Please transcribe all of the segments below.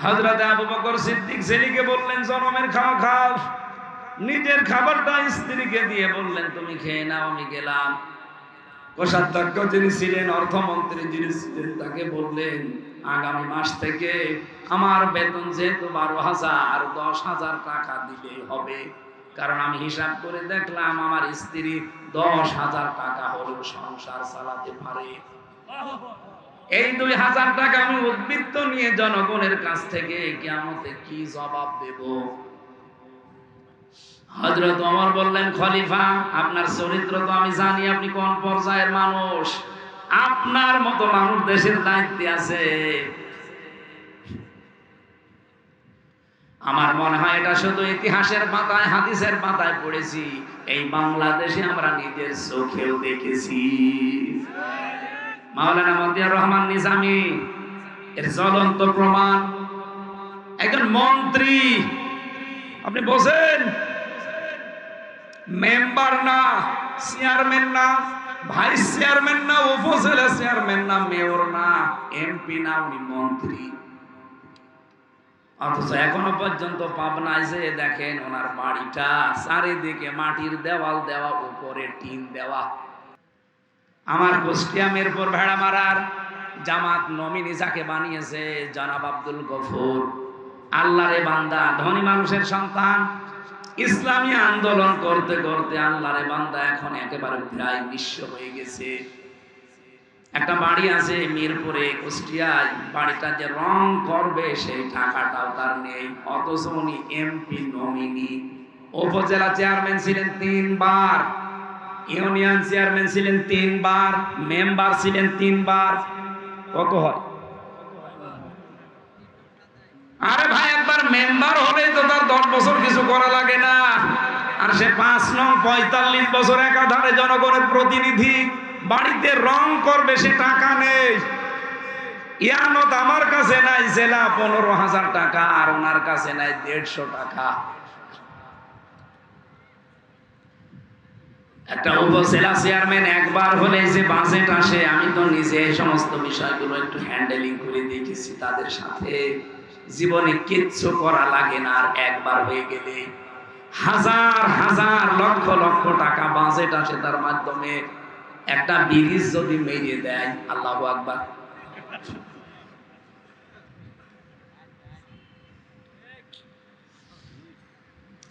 হযরত আবু বকর সিদ্দিক ছেলেকে বললেন জনমের খাওয়া খাও, নিজের খাবারটা স্ত্রীকে দিয়ে বললেন তুমি খেয়ে নাও, আমি গেলাম। কোষাধ্যক্ষ যিনি ছিলেন, অর্থমন্ত্রী যিনি ছিলেন, তাকে বললেন আগামী মাস থেকে আমার বেতন যেহেতু 12,000, 10,000 টাকা দিলেই হবে, কারণ আমি হিসাব করে দেখলাম আমার স্ত্রী 10,000 টাকা হলেও সংসার চালাতে পারে। এই 2,000 টাকা আমি উদ্বৃত্ত নিয়ে জনগণের কাছ থেকে কিয়ামতে কি জবাব দেব? হযরত ওমর বললেন খলিফা, আপনার চরিত্র তো আমি জানি, আপনি কোন পর্যায়ের মানুষ। আপনার মতো মানুষ দেশের দায়িত্বে আছে। আমার মনে হয় এটা শুধু ইতিহাসের পাতায়, হাদিসের পাতায় পড়েছি, এই বাংলাদেশে আমরা নিজের চোখেও দেখেছি। মাওলানা মতিয়ার রহমান নিজামী এর জ্বলন্ত প্রমাণ। একজন মন্ত্রী, আপনি বসেন, মেম্বার না, চেয়ারম্যান না, ভাইস চেয়ারম্যান না, উপজেলা চেয়ারম্যান না, মেয়র না, এমপি না, উনি মন্ত্রী। অথচ এখনো পর্যন্ত পাবনায় যে দেখেন ওনার বাড়িটা চারিদিকে মাটির দেওয়াল দেওয়া, উপরে টিন দেওয়া। আমার কুষ্টিয়া মিরপুর ভেড়া মারার জামাত নমিনি যাকে বানিয়েছে জনাব আব্দুল গফুর, আল্লাহরে বান্দা, ধনী মানুষের সন্তান, ইসলামী আন্দোলন করতে করতে আল্লাহরে বান্দা এখন একেবারে প্রায় নিঃস্ব হয়ে গেছে। একটা বাড়ি আছে মিরপুরে, কুষ্টিয়ায়, বাড়িটা যে রং করবে সেই টাকাটাও তার নেই, অথচ উনি এমপি নমিনি। উপজেলা চেয়ারম্যান ছিলেন 3 বার, ইউনিয়ন চেয়ারম্যান ছিলেন 3 বার, মেম্বার ছিলেন 3 বার। কত হয়? আরে ভাই, একবার মেম্বার হলেই তো তার 10 বছর কিছু করা লাগে না, আর সে 5 নং 45 বছর একাধারে জনগণের প্রতিনিধি। বাড়িতে রং করবে, সে টাকা নেই। ইয়ানত আমার কাছে নাই জেলা 15,000 টাকা, আর ওনার কাছে নাই 150 টাকা। একটা উপজেলা চেয়ারম্যান একবার হলে যে বাজেট আসে, আমি তো নিজে এই সমস্ত বিষয়গুলো একটু হ্যান্ডেলিং করে দেখেছি তাদের সাথে, জীবনে কিচ্ছু করা লাগে না, আর একবার হয়ে গেলে হাজার হাজার লক্ষ লক্ষ টাকা বাজেট আসে, তার মাধ্যমে একটা ব্রিজ যদি মেরিয়ে দেয়, আল্লাহু আকবার।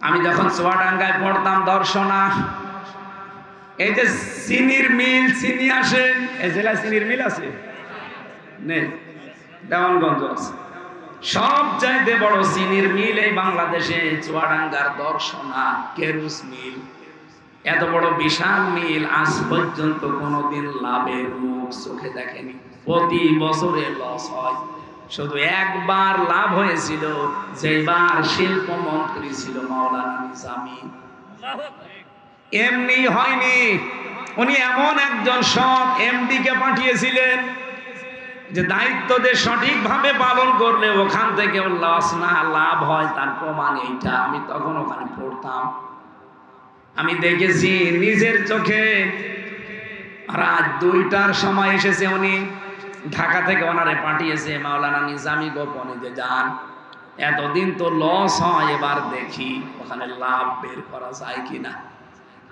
আমি যখন চুয়াডাঙ্গায় পড়তাম দর্শনা, এই যে চিনির মিল, চিনি আসে, এই জেলায় চিনির মিল আছে নেই? দেওয়ানগঞ্জ আছে। সব চাইতে বড় চিনির মিল এই বাংলাদেশে চুয়াডাঙ্গার দর্শনা কেরুস মিল। এত বড় বিশাল মিল আজ পর্যন্ত কোনোদিন লাভের মুখ চোখে দেখেনি। প্রতি বছরে লস হয়। শুধু একবার লাভ হয়েছিল, যেবার শিল্পমন্ত্রী ছিল মাওলানা নিজামী। এমনি হয়নি, উনি এমন একজন সৎ এমডি কে পাঠিয়েছিলেন যে দায়িত্ব দিয়ে সঠিকভাবে পালন করলে ওখান থেকে লস না, লাভ হয়। তার প্রমাণ এইটা। আমি তখন ওখানে পড়তাম, আমি দেখেছি নিজের চোখে। রাত 2টার সময় এসেছে উনি, ঢাকা থেকে ওনারে পাঠিয়েছে মাওলানা নিজামী গোপনে যে যান, এতদিন তো লস হয়, এবার দেখি ওখানে লাভ বের করা যায় কিনা।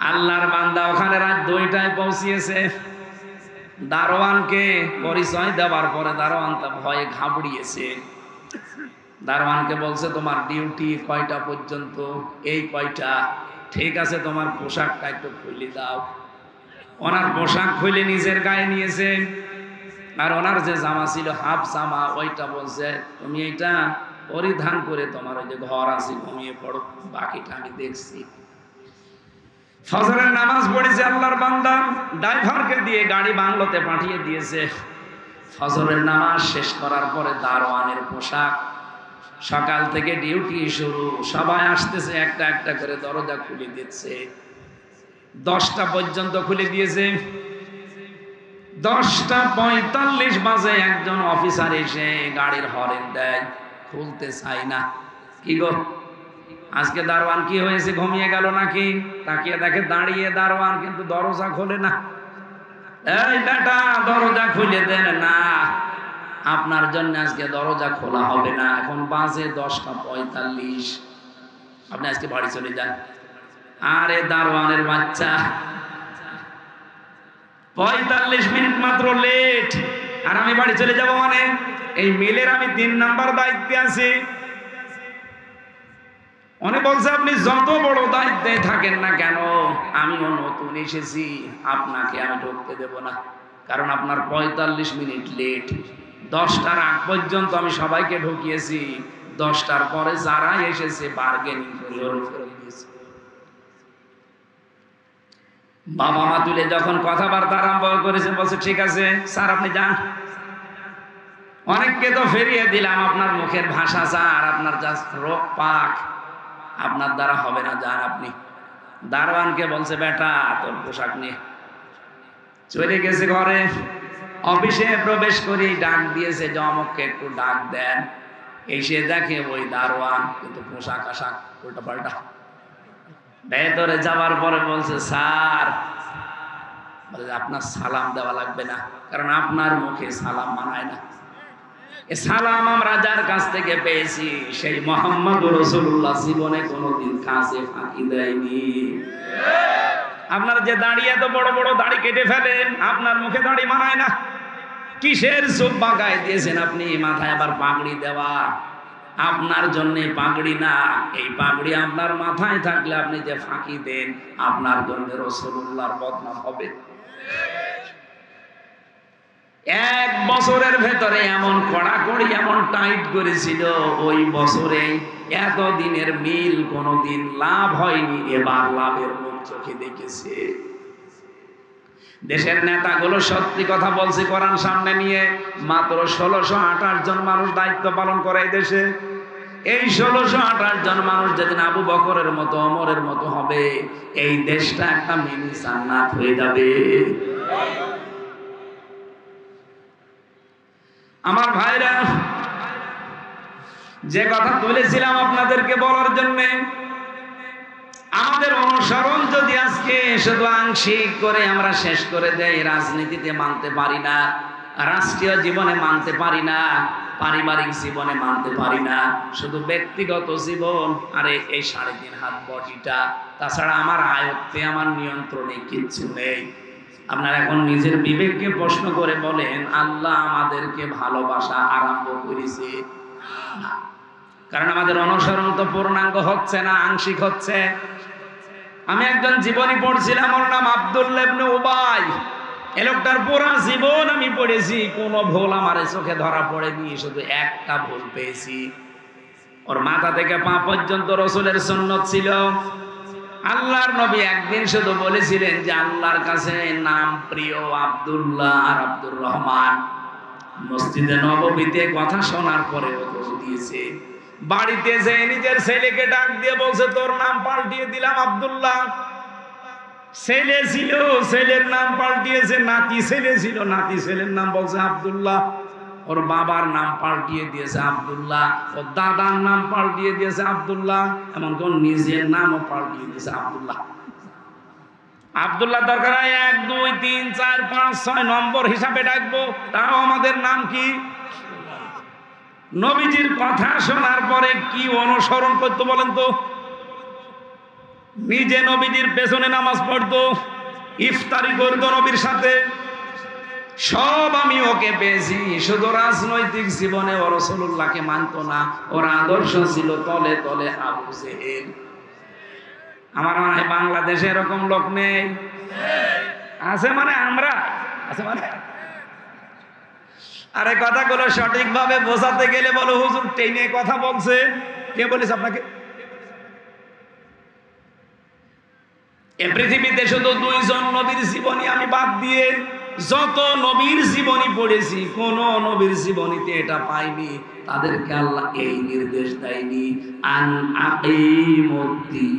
আল্লাহর বান্দা ওখানে রাত 2টায় পৌঁছিয়েছে। দারোয়ানকে পরিচয় দেওয়ার পরে দারোয়ান তা ভয়ে ঘাবড়িয়েছে। দারোয়ানকে বলছে তোমার ডিউটি কয়টা পর্যন্ত? এই কয়টা। ঠিক আছে, তোমার পোশাকটা একটু খুলে দাও। ওনার পোশাক খুলে নিজের গায়ে নিয়েছে, আর ওনার যে জামা ছিল হাফ জামা, ওইটা বলছে তুমি এইটা পরিধান করে তোমার ওই যে ঘর আছে ঘুমিয়ে পড়ো, বাকিটা আমি দেখছি। ফজরের নামাজ পড়েছে আল্লাহর বান্দা, ড্রাইভারকে দিয়ে গাড়ি বাংলোতে পাঠিয়ে দিয়েছে। ফজরের নামাজ শেষ করার পরে দারোয়ানের পোশাক, সকাল থেকে ডিউটি শুরু, সবাই আসতেছে, একটা একটা করে দরজা খুলে দিচ্ছে। 10টা পর্যন্ত খুলে দিয়েছে। 10:45 বাজে একজন অফিসার এসে গাড়ির হরেন দেয়, খুলতে চাই না। কি গো, আজকে দারোয়ান কি হয়েছে, ঘুমিয়ে গেল নাকি? তাকিয়ে দেখে দাঁড়িয়ে দারোয়ান, কিন্তু দরজা খোলে না। এই বেটা, দরজা খুলে দেন না। আপনার জন্য আজকে দরজা খোলা হবে না। এখন বাজে 10:45, আপনি আজকে বাড়ি চলে যান। আরে দারোয়ানের বাচ্চা, 45 মিনিট মাত্র লেট, আর আমি বাড়ি চলে যাব মানে? এই মিলের আমি 3 নাম্বার দায়িত্বে আছি। অনেক বলছে আপনি যত বড় দায়িত্বে থাকেন না কেন, আমিও নতুন এসেছি, আপনাকে আমি ঢুকতে দেব না, কারণ আপনার 45 মিনিট লেট। 10টার আগ পর্যন্ত আমি সবাইকে ঢুকিয়েছি, 10টার পরে যারা এসেছে বার্গেনিং করে ফেরত দিয়েছে। বাবা মা তুলে যখন কথাবার্তা আরম্ভ করেছে, বলছে ঠিক আছে স্যার আপনি যান। অনেককে তো ফেরিয়ে দিলাম, আপনার মুখের ভাষা স্যার, আপনার যা রোগ পাক, আপনার দ্বারা হবে না, যান আপনি। দারোয়ানকে বলছে বেটা তোর পোশাক নিয়ে চলে গেছে ঘরে। অফিসে প্রবেশ করে ডাক দিয়েছে যে অমুককে একটু ডাক দেন। এসে দেখে ওই দারোয়ান, কিন্তু পোশাক আশাক উল্টা পাল্টা। ভেতরে যাওয়ার পরে বলছে স্যার, বলে আপনার সালাম দেওয়া লাগবে না, কারণ আপনার মুখে সালাম মানায় না। এ সালাম আমরা যার কাছ থেকে পেয়েছি সেই মুহাম্মদ রাসূলুল্লাহ জীবনে কোনোদিন কাছে ফাঁকি দেয়নি। আপনার যে দাড়ি, এত বড় বড় দাড়ি কেটে ফেলেন, আপনার মুখে দাড়ি মানায় না। কিসের চোখ বাঁকায় দিয়েছেন আপনি, মাথায় আবার পাগড়ি দেওয়া। আপনার জন্য পাগড়ি না, এই পাগড়ি আপনার মাথায় থাকলে আপনি যে ফাঁকি দেন, আপনার জন্য রাসূলুল্লাহর বদনাম হবে। 1 বছরের ভেতরে এমন কড়াকড়ি, এমন টাইট করেছিল, ওই বছরে এত দিনের মিল কোনোদিন লাভ হয়নি, এবার লাভের মুখ চোখে দেখেছে। দেশের নেতাগুলো সত্যি কথা বলছে, কোরআন সামনে নিয়ে মাত্র 1628 জন মানুষ দায়িত্ব পালন করে এই দেশে। এই 1628 জন মানুষ যেদিন আবু বকরের মতো, ওমরের মতো হবে, এই দেশটা একটা মিনি জান্নাত হয়ে যাবে। আমার ভাইরা, যে কথা তুলেছিলাম আপনাদেরকে বলার জন্য, আমাদের অনুসরণ যদি আজকে শুধু আংশিক করে আমরা শেষ করে দেই, রাজনীতিতে মানতে পারি না, রাষ্ট্রীয় জীবনে মানতে পারি না, পারিবারিক জীবনে মানতে পারি না, শুধু ব্যক্তিগত জীবন, আরে এই 3.5 হাত বডিটা, তাছাড়া আমার আয়ত্তে, আমার নিয়ন্ত্রণে কিচ্ছু নেই। আপনারা এখন নিজের বিবেককে প্রশ্ন করে বলেন, আল্লাহ আমাদেরকে ভালোবাসা আরম্ভ করেছে না? কারণ আমাদের অনুসরণ তো পূর্ণাঙ্গ হচ্ছে না, আংশিক হচ্ছে। আমি একজন জীবনী পড়ছিলাম, ওর নাম আব্দুল্লাহ ইবনে উবাই। এই লোকটার পুরো জীবন আমি পড়েছি, কোনো ভুল আমার চোখে ধরা পড়েনি, শুধু একটা ভুল পেয়েছি। ওর মাথা থেকে পা পর্যন্ত রাসূলের সুন্নাত ছিল। আল্লাহর নবী একদিন শুধু বলেছিলেন যে আল্লাহর কাছে নাম প্রিয় আব্দুল্লাহ আর আব্দুর রহমান। মসজিদে নববীতে কথা শোনার পরে ও দোষ দিয়েছে। বাড়িতে যে নিজের ছেলেকে ডাক দিয়ে বলছে তোর নাম পাল্টিয়ে দিলাম আব্দুল্লাহ। ছেলে ছিল, ছেলের নাম পাল্টিয়েছে, নাতি ছেলে ছিল, নাতি ছেলের নাম বলছে আব্দুল্লাহ। ওর বাবার নাম পাল্টিয়ে দিয়েছে আব্দুল্লাহ, ওর দাদার নাম পাল্টিয়ে দিয়েছে আব্দুল্লাহ, এমনকি ওর নিজের নামও পাল্টিয়ে দিয়েছে আব্দুল্লাহ। আব্দুল্লাহ দরকার হয় 1 2 3 4 5 6 নম্বর হিসাবে ডাকবো, তাও আমাদের নাম কি? নবীজির কথা শোনার পরে কি অনুসরণ করতে বলেন তো? নিজে নবীজির পেছনে নামাজ পড়তো, ইফতারি করতো নবীর সাথে, সব আমি ওকে পেয়েছি। শুধু রাজনৈতিক জীবনে ও রাসূলুল্লাহকে মানতো না, ওর আদর্শ ছিল তলে তলে আবু জেহেল। আমার মনে হয় বাংলাদেশে এরকম লোক নেই, আছে মানে আমরা, আছে মানে। আরে কথাগুলো সঠিকভাবে বোঝাতে গেলে বলো হুজুর টেনে কথা বলছে, কে বলেছে আপনাকে? এ পৃথিবীতে শুধু 2 জন নবীর জীবনী আমি বাদ দিয়ে যত নবীর জীবনী পড়েছি, কোন নবীর জীবনীতে এটা পাইনি, তাদেরকে আল্লাহ এই নির্দেশ দেয়নি, আন আকিমুদ্দিন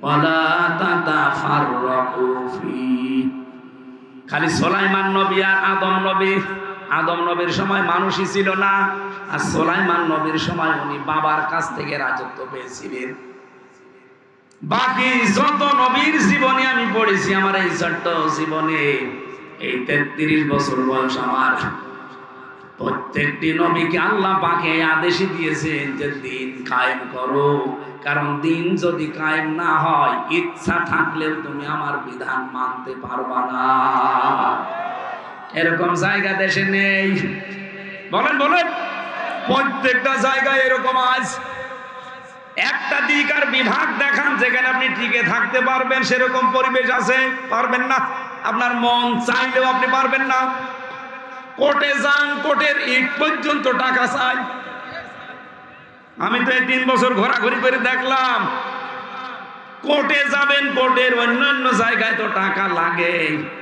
ওয়ালা তাতাফাররাকু ফি। খালি সুলাইমান নবী আর আদম নবী, আদম নবীর সময় মানুষই ছিল না, আর সুলাইমান নবীর সময় উনি বাবার কাছ থেকে রাজত্ব পেয়েছিলেন। বাকি যত নবীর জীবনী আমি পড়েছি, আমার এই ছোট্ট জীবনে, এই 33 বছর বয়স আমার, প্রত্যেকটি নবীকে আল্লাহ পাকে আদেশ দিয়েছেন যে দিন কায়েম করো, কারণ দিন যদি কায়েম না হয় ইচ্ছা থাকলেও তুমি আমার বিধান মানতে পারবা না। এরকম জায়গা দেশে নেই। বলেন বলেন, প্রত্যেকটা জায়গায় এরকম আজ একটা দিক আর বিভাগ দেখান যেখানে আপনি টিকে থাকতে পারবেন, সেরকম পরিবেশ আছে? পারবেন না। আপনার মন চাইলেও আপনি পারবেন না। কোর্টে যান, কোর্টের ইট পর্যন্ত টাকা চাই। আমি তো এই 3 বছর ঘোরাঘুরি করে দেখলাম, কোর্টে যাবেন, কোর্টের অন্যান্য জায়গায় তো টাকা লাগে।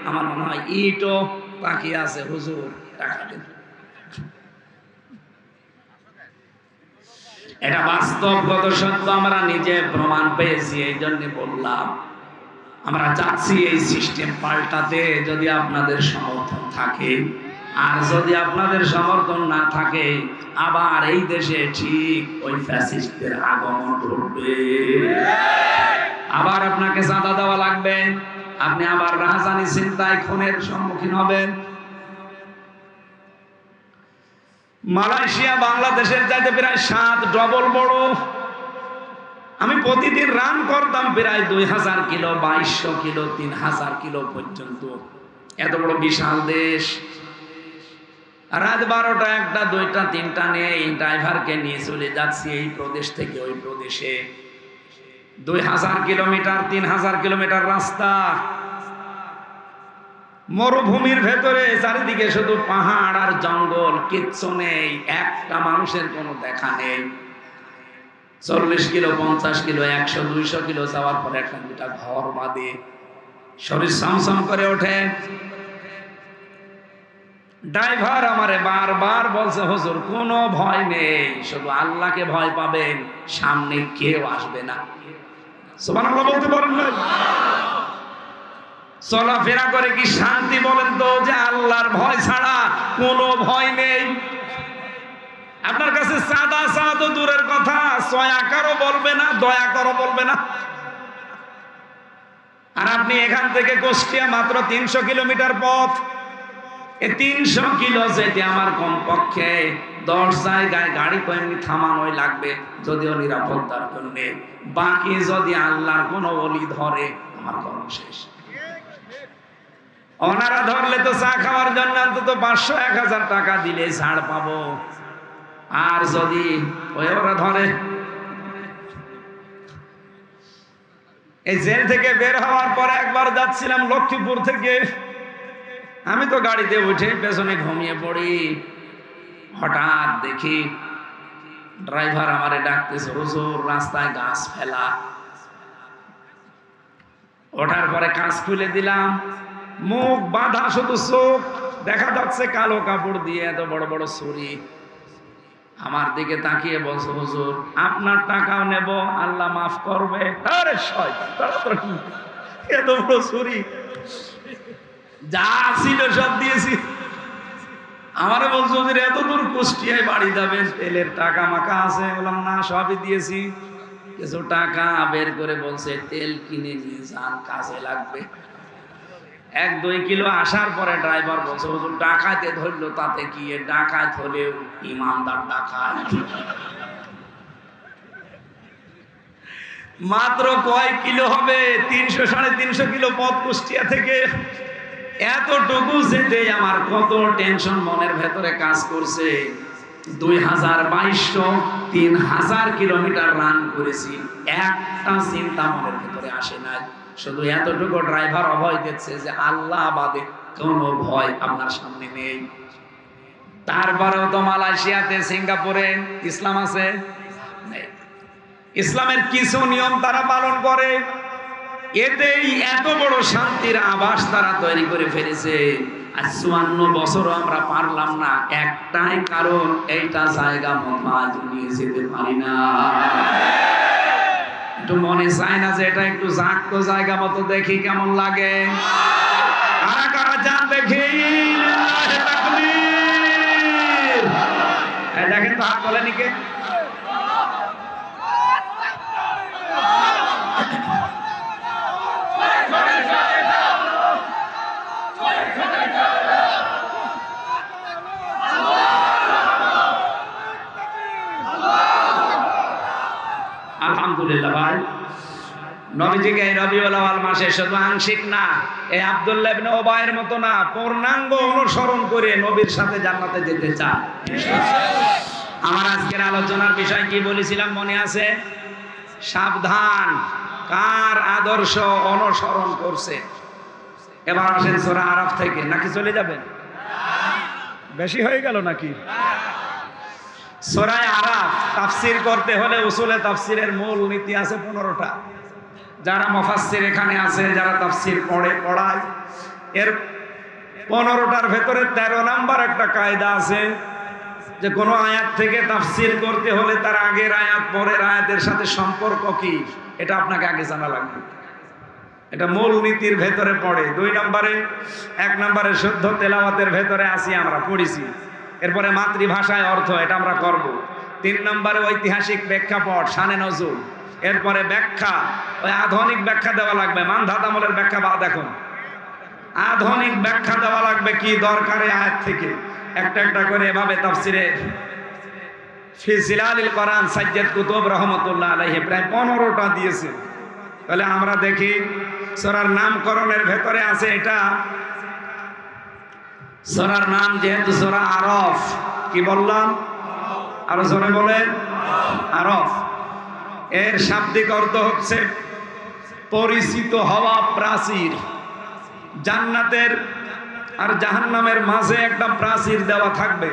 আমার মনে হয় ইটও বাকি আছে, হুজুর টাকা দিন। এটা বাস্তবগত সত্য, আমরা নিজে প্রমাণ পেয়েছি। এই জন্য বললাম আমরা চাচ্ছি এই সিস্টেম পাল্টাতে, যদি আপনাদের সমর্থন থাকে। আর যদি আপনাদের সমর্থন না থাকে, আবার এই দেশে ঠিক ওই ফ্যাসিস্টদের আগমন ঘটবে। আবার আপনাকে চাঁদা দেওয়া লাগবে, আপনি আবার রাজধানী চিন্তায় খুনের সম্মুখীন হবেন। মালয়েশিয়া বাংলাদেশের চাইতে প্রায় 7 ডবল বড়। আমি প্রতিদিন রান করতাম প্রায় 2000 কিলো, 2200 কিলো, 3000 কিলো পর্যন্ত। এত বড় বিশাল দেশ। রাত 12টা, 1টা, 2টা, 3টা নিয়ে এই ড্রাইভারকে নিয়ে চলে যাচ্ছি এই প্রদেশ থেকে ওই প্রদেশে। 2000 কিলোমিটার, 3000 কিলোমিটার রাস্তা, মরুভূমির ভেতরে, চারিদিকে শুধু পাহাড় আর জঙ্গল, কিচ্ছু নেই, একটা মানুষের কোনো দেখা নেই। 40 কিলো, 50 কিলো, 100, 200 কিলো যাওয়ার পরে একটা দুটা ঘর বাঁধে, শরীর সমসম করে ওঠে। ড্রাইভার আমারে বারবার বলছে, হুজুর কোনো ভয় নেই, শুধু আল্লাহকে ভয় পাবেন, সামনে কেউ আসবে না। সুবহানাল্লাহ বলতে পারেন না? চলাফেরা করে কি শান্তি বলেন তো, যে আল্লাহর ভয় ছাড়া কোনো ভয় নেই। আপনার কাছে সাদা সাদা দূরের কথা, ছয়া কারো বলবে না, দয়া করো বলবে না। আর আপনি এখান থেকে কুষ্টিয়া মাত্র 300 কিলোমিটার পথ। এই 300 কিলো যেতে আমার কমপক্ষে 10 জায়গায় গাড়ি কয়েকটি থামানোই লাগবে, যদিও নিরাপত্তার জন্য। বাকি যদি আল্লাহর কোনো ওলি ধরে, আমার কর্ম শেষ। ওনারা ধরলে তো চা খাওয়ার জন্য অন্তত 500-1000 টাকা দিলে ছাড় পাবো। আর যদি ওরা ধরে, এই জেল থেকে বের হওয়ার পরে একবার যাচ্ছিলাম লক্ষ্মীপুর থেকে, আমি তো গাড়িতে উঠে পেছনে ঘুমিয়ে পড়ি। হঠাৎ দেখি ড্রাইভার আমারে ডাকতেছে, হুজুর রাস্তায় গাছ ফেলা। ওঠার পরে কাঁচ খুলে দিলাম, মুখ বাঁধা, শুধু চোখ দেখা যাচ্ছে কালো কাপড় দিয়ে, এত বড় বড় ছুরি। আমার দিকে তাকিয়ে বলছে, হুজুর আপনার টাকাও নেব, আল্লাহ মাফ করবে। আরে শয়তান, তাড়াতাড়ি, এত বড় ছুরি, যা ছিল সব দিয়েছি। আমারে বলছে, হুজুর এত দূর কুষ্টিয়ায় বাড়ি যাবেন, তেলের টাকা মাখা আছে? বললাম না, সবই দিয়েছি। কিছু টাকা বের করে বলছে, তেল কিনে নিয়ে যান, কাজে লাগবে। 1-2 কিলো আসার পরে ড্রাইভার বলছে, হুজুর ডাকাতে ধরলো, তাতে কি? ডাকাত হলেও ইমানদার ডাকাত। মাত্র কয় কিলো হবে? 300-350 কিলো পথ কুষ্টিয়া থেকে। এতটুকু যেতে আমার কত টেনশন মনের ভেতরে কাজ করছে। 2200, 3000 কিলোমিটার রান করেছি, একটা চিন্তা মনের ভেতরে আসে নাই। শুধু এতটুকু ড্রাইভার অভয় দিচ্ছে যে আল্লাহ বাদে কোনো ভয় আপনার সামনে নেই। তারপরেও তো মালয়েশিয়াতে, সিঙ্গাপুরে ইসলাম আছে? নেই। ইসলামের কিছু নিয়ম তারা পালন করে, এতেই এত বড় শান্তির আভাস তারা তৈরি করে ফেলেছে। আজ 54 বছরও আমরা পারলাম না, একটাই কারণ, এইটা জায়গা মতো আজ নিয়ে যেতে পারি না। একটু মনে চায় না যে এটা একটু জাগতো জায়গা মতো, দেখি কেমন লাগে। কারা কারা যান দেখি, দেখেন তো হাত বলেনি কে? আলহামদুলিল্লাহ ভাই। নবীজিকে এই রবিউল আউয়াল মাসে শুধু আংশিক না, এই আব্দুল্লাহ ইবনে উবাইয়ের মতো না, পূর্ণাঙ্গ অনুসরণ করে নবীর সাথে জান্নাতে যেতে চান। আমার আজকের আলোচনার বিষয় কি বলেছিলাম মনে আছে? সাবধান, কার আদর্শ অনুসরণ করছে। এবার আসেন সূরা আরাফ থেকে, নাকি চলে যাবেন? বেশি হয়ে গেল নাকি? সূরা আরাফ তাফসীর করতে হলে উসুলে তাফসীরের মূল নীতি আছে 15টা। যারা মুফাসসির এখানে আছে, যারা তাফসীর পড়ায়, এর 15টার ভেতরে 13 নাম্বার একটা কায়দা আছে যে কোনো আয়াত থেকে তাফসীর করতে হলে তার আগের আয়াত পরের আয়াতের সাথে সম্পর্ক কি, এটা আপনাকে আগে জানা লাগবে। এটা মূল নীতির ভেতরে পড়ে। 2 নম্বরে, 1 নম্বরে শুদ্ধ তেলাওয়াতের ভেতরে আসি, আমরা পড়েছি। এরপরে মাতৃভাষায় অর্থ, এটা আমরা করব। 3 নম্বরে ঐতিহাসিক প্রেক্ষাপট, শানে নজুল। এরপরে ব্যাখ্যা, ওই আধুনিক ব্যাখ্যা দেওয়া লাগবে, মানধাতামলের ব্যাখ্যা বা দেখুন, আধুনিক ব্যাখ্যা দেওয়া লাগবে কি দরকারে আয়াত থেকে। একটা একটা করে এভাবে তাফসীরে ফি জিলালিল কোরআন সাজ্জাদ কুতুব রহমাতুল্লাহ আলাইহি প্রায় 15টা দিয়েছে। তাহলে আমরা দেখি সূরার নামকরণের ভেতরে আছে এটা। সূরার নাম যেহেতু সূরা আরাফ, কি বললাম? আরো জোরে বলেন, আরাফ। এর শাব্দিক অর্থ হচ্ছে পরিচিত হওয়া প্রাচীর। জান্নাতের আর জাহান্নামের মাঝে একটা প্রাচীর দেওয়া থাকবে,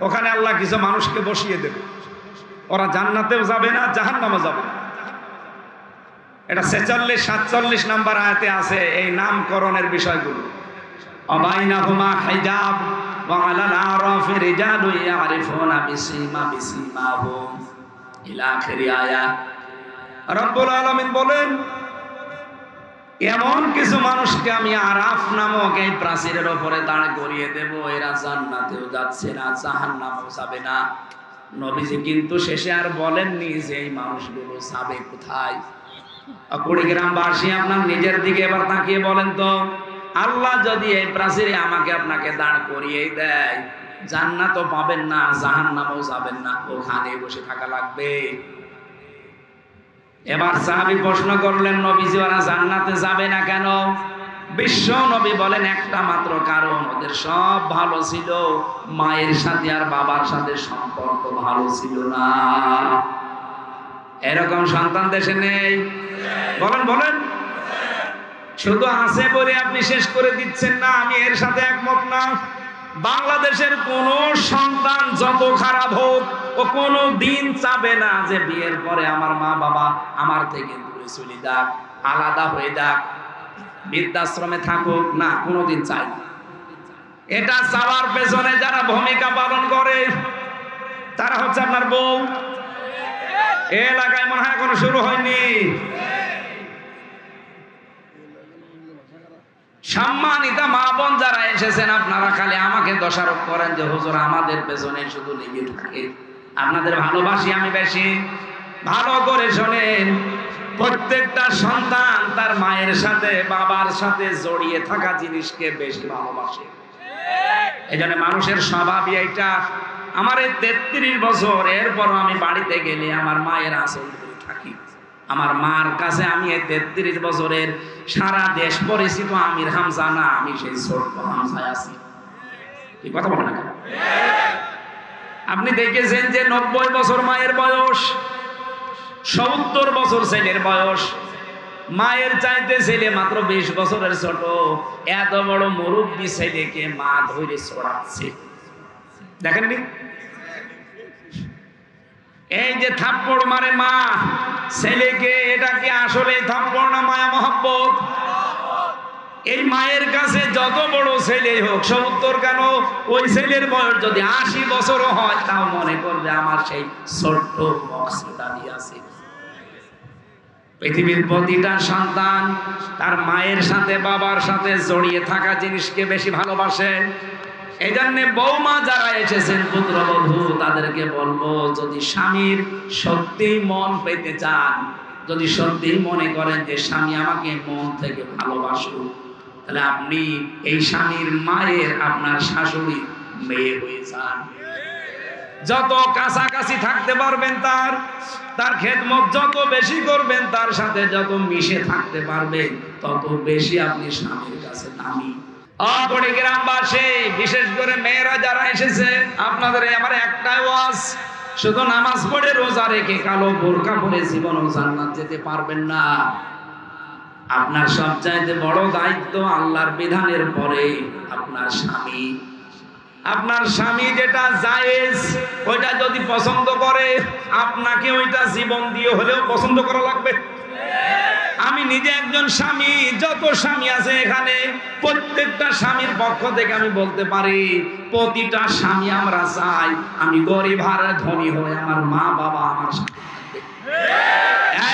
ওখানে আল্লাহ কিছু মানুষকে বসিয়ে দেবে, ওরা জান্নাতেও যাবে না, জাহান্নামে যাবে না। এটা 46-47 নাম্বার আয়াতে আছে এই নামকরণের বিষয়গুলো। অবাইনাহুমা হিজাব ওয়া আলাল আরাফি রিজালু ইয়ারিফুনা বিসিমাহুম ইলা আখিরি আয়াত। রব্বুল আলামিন বলেন, এমন কিছু মানুষকে আমি আরাফ নামক এই প্রাচীরের উপরে দাঁড় করিয়ে দেব, এরা জান্নাতেও যাচ্ছে না, জাহান্নামেও যাবে না। নবীজি কিন্তু শেষে আর বলেননি যে এই মানুষগুলো যাবে কোথায়। কুড়িগ্রামবাসী আপনার নিজের দিকে এবার তাকিয়ে বলেন তো, আল্লাহ যদি এই প্রাচীরে আমাকে আপনাকে দাঁড় করিয়ে দেয়, জান্নাতও পাবেন না, জাহান্নামেও যাবেন না, ওখানে বসে থাকা লাগবে। এবার সাহাবী প্রশ্ন করলেন, নবীজি ওরা জান্নাতে যাবে না কেন? বিশ্ব নবী বলেন, একটা মাত্র কারণ, ওদের সব ভালো ছিল, মায়ের সাথে আর বাবার সাথে সম্পর্ক ভালো ছিল না। এরকম সন্তান দেশে নেই? বলেন বলেন। শুধু আছে বলে আপনি শেষ করে দিচ্ছেন না, আমি এর সাথে একমত না। বাংলাদেশের কোন সন্তান যত খারাপ হোক, ও কোনো দিন চাবে না যে বিয়ের পরে আমার মা বাবা আমার থেকে দূরে চলে যাক, আলাদা হয়ে যাক, বৃদ্ধাশ্রমে থাকুক, না, কোনোদিন চাই না। এটা চাওয়ার পেছনে যারা ভূমিকা পালন করে তারা হচ্ছে আপনার বউ। এলাকায় মনে হয় এখনো শুরু হয়নি। সম্মানিতা মা বোন যারা এসেছেন, আপনারা খালি আমাকে দোষারোপ করেন যে হুজুর আমাদের পেছনে শুধু লেগে থাকে। আপনাদের ভালোবাসি আমি বেশি। ভালো করে শোনেন, প্রত্যেকটা সন্তান তার মায়ের সাথে বাবার সাথে জড়িয়ে থাকা জিনিসকে বেশি ভালোবাসে। এই জন্য মানুষের স্বভাবই এইটা। আমার এই 33 বছর, এরপরও আমি বাড়িতে গেলে আমার মায়ের আঁচল ধরে থাকি। আমার মার কাছে আমি এই 33 বছরের সারা দেশ পরিচিত আমির হামজা না, আমি সেই ছোট্ট হামজায় আছি। কি কথা বলেন না? আপনি দেখেছেন যে 90 বছর মায়ের বয়স, 70 বছর ছেলের বয়স, মায়ের চাইতে ছেলে মাত্র 20 বছরের ছোট। এত বড় মুরব্বী ছেলেকে মা ধরে ছড়াচ্ছে, দেখেননি? এই যে থাপ্পড় মারে মা ছেলেকে, এটা কি আসলে থাপ্পড় না মায়া মহব্বত? এই মায়ের কাছে যত বড় ছেলে হোক, 70 কেন, ওই ছেলের বয়স যদি 80 বছরও হয়, তাও মনে করবে আমার সেই ছোট্ট মকসুদা আছে। পৃথিবীর প্রতিটা সন্তান তার মায়ের সাথে বাবার সাথে জড়িয়ে থাকা জিনিসকে বেশি ভালোবাসে। এই জন্য বৌমা যারা এসেছেন, পুত্রবধূ, তাদেরকে বলবো, যদি স্বামীর সত্যি মন পেতে চান, যদি সত্যি মনে করেন যে স্বামী আমাকে মন থেকে ভালোবাসো, তাহলে আপনি এই স্বামীর মায়ের আপনার শাশুড়ি মেয়ে হয়ে যান। যত কাছাকাছি থাকতে পারবেন তার খেদমত যত বেশি করবেন, তার সাথে যত মিশে থাকতে পারবেন, তত বেশি আপনি স্বামীর কাছে দামি। অপরে গ্রামবাসী, বিশেষ করে মেয়েরা যারা এসেছে, আপনাদের আমার একটাই ওয়াজ, শুধু নামাজ পড়ে রোজা রেখে কালো বোরকা পরে জীবন জান্নাত যেতে পারবেন না। আপনার সবচাইতে বড় দায়িত্ব আল্লাহর বিধানের পরে আপনার স্বামী। আপনার স্বামী যেটা জায়েজ ওইটা যদি পছন্দ করে, আপনাকে ওইটা জীবন দিয়ে হলেও পছন্দ করা লাগবে। আমি নিজে একজন স্বামী, যত স্বামী আছে এখানে প্রত্যেকটা স্বামীর পক্ষ থেকে আমি বলতে পারি, প্রতিটা স্বামী আমরা চাই আমি গরিব আর ধনী হয়ে আমার মা বাবা আমার সাথে থাকবে।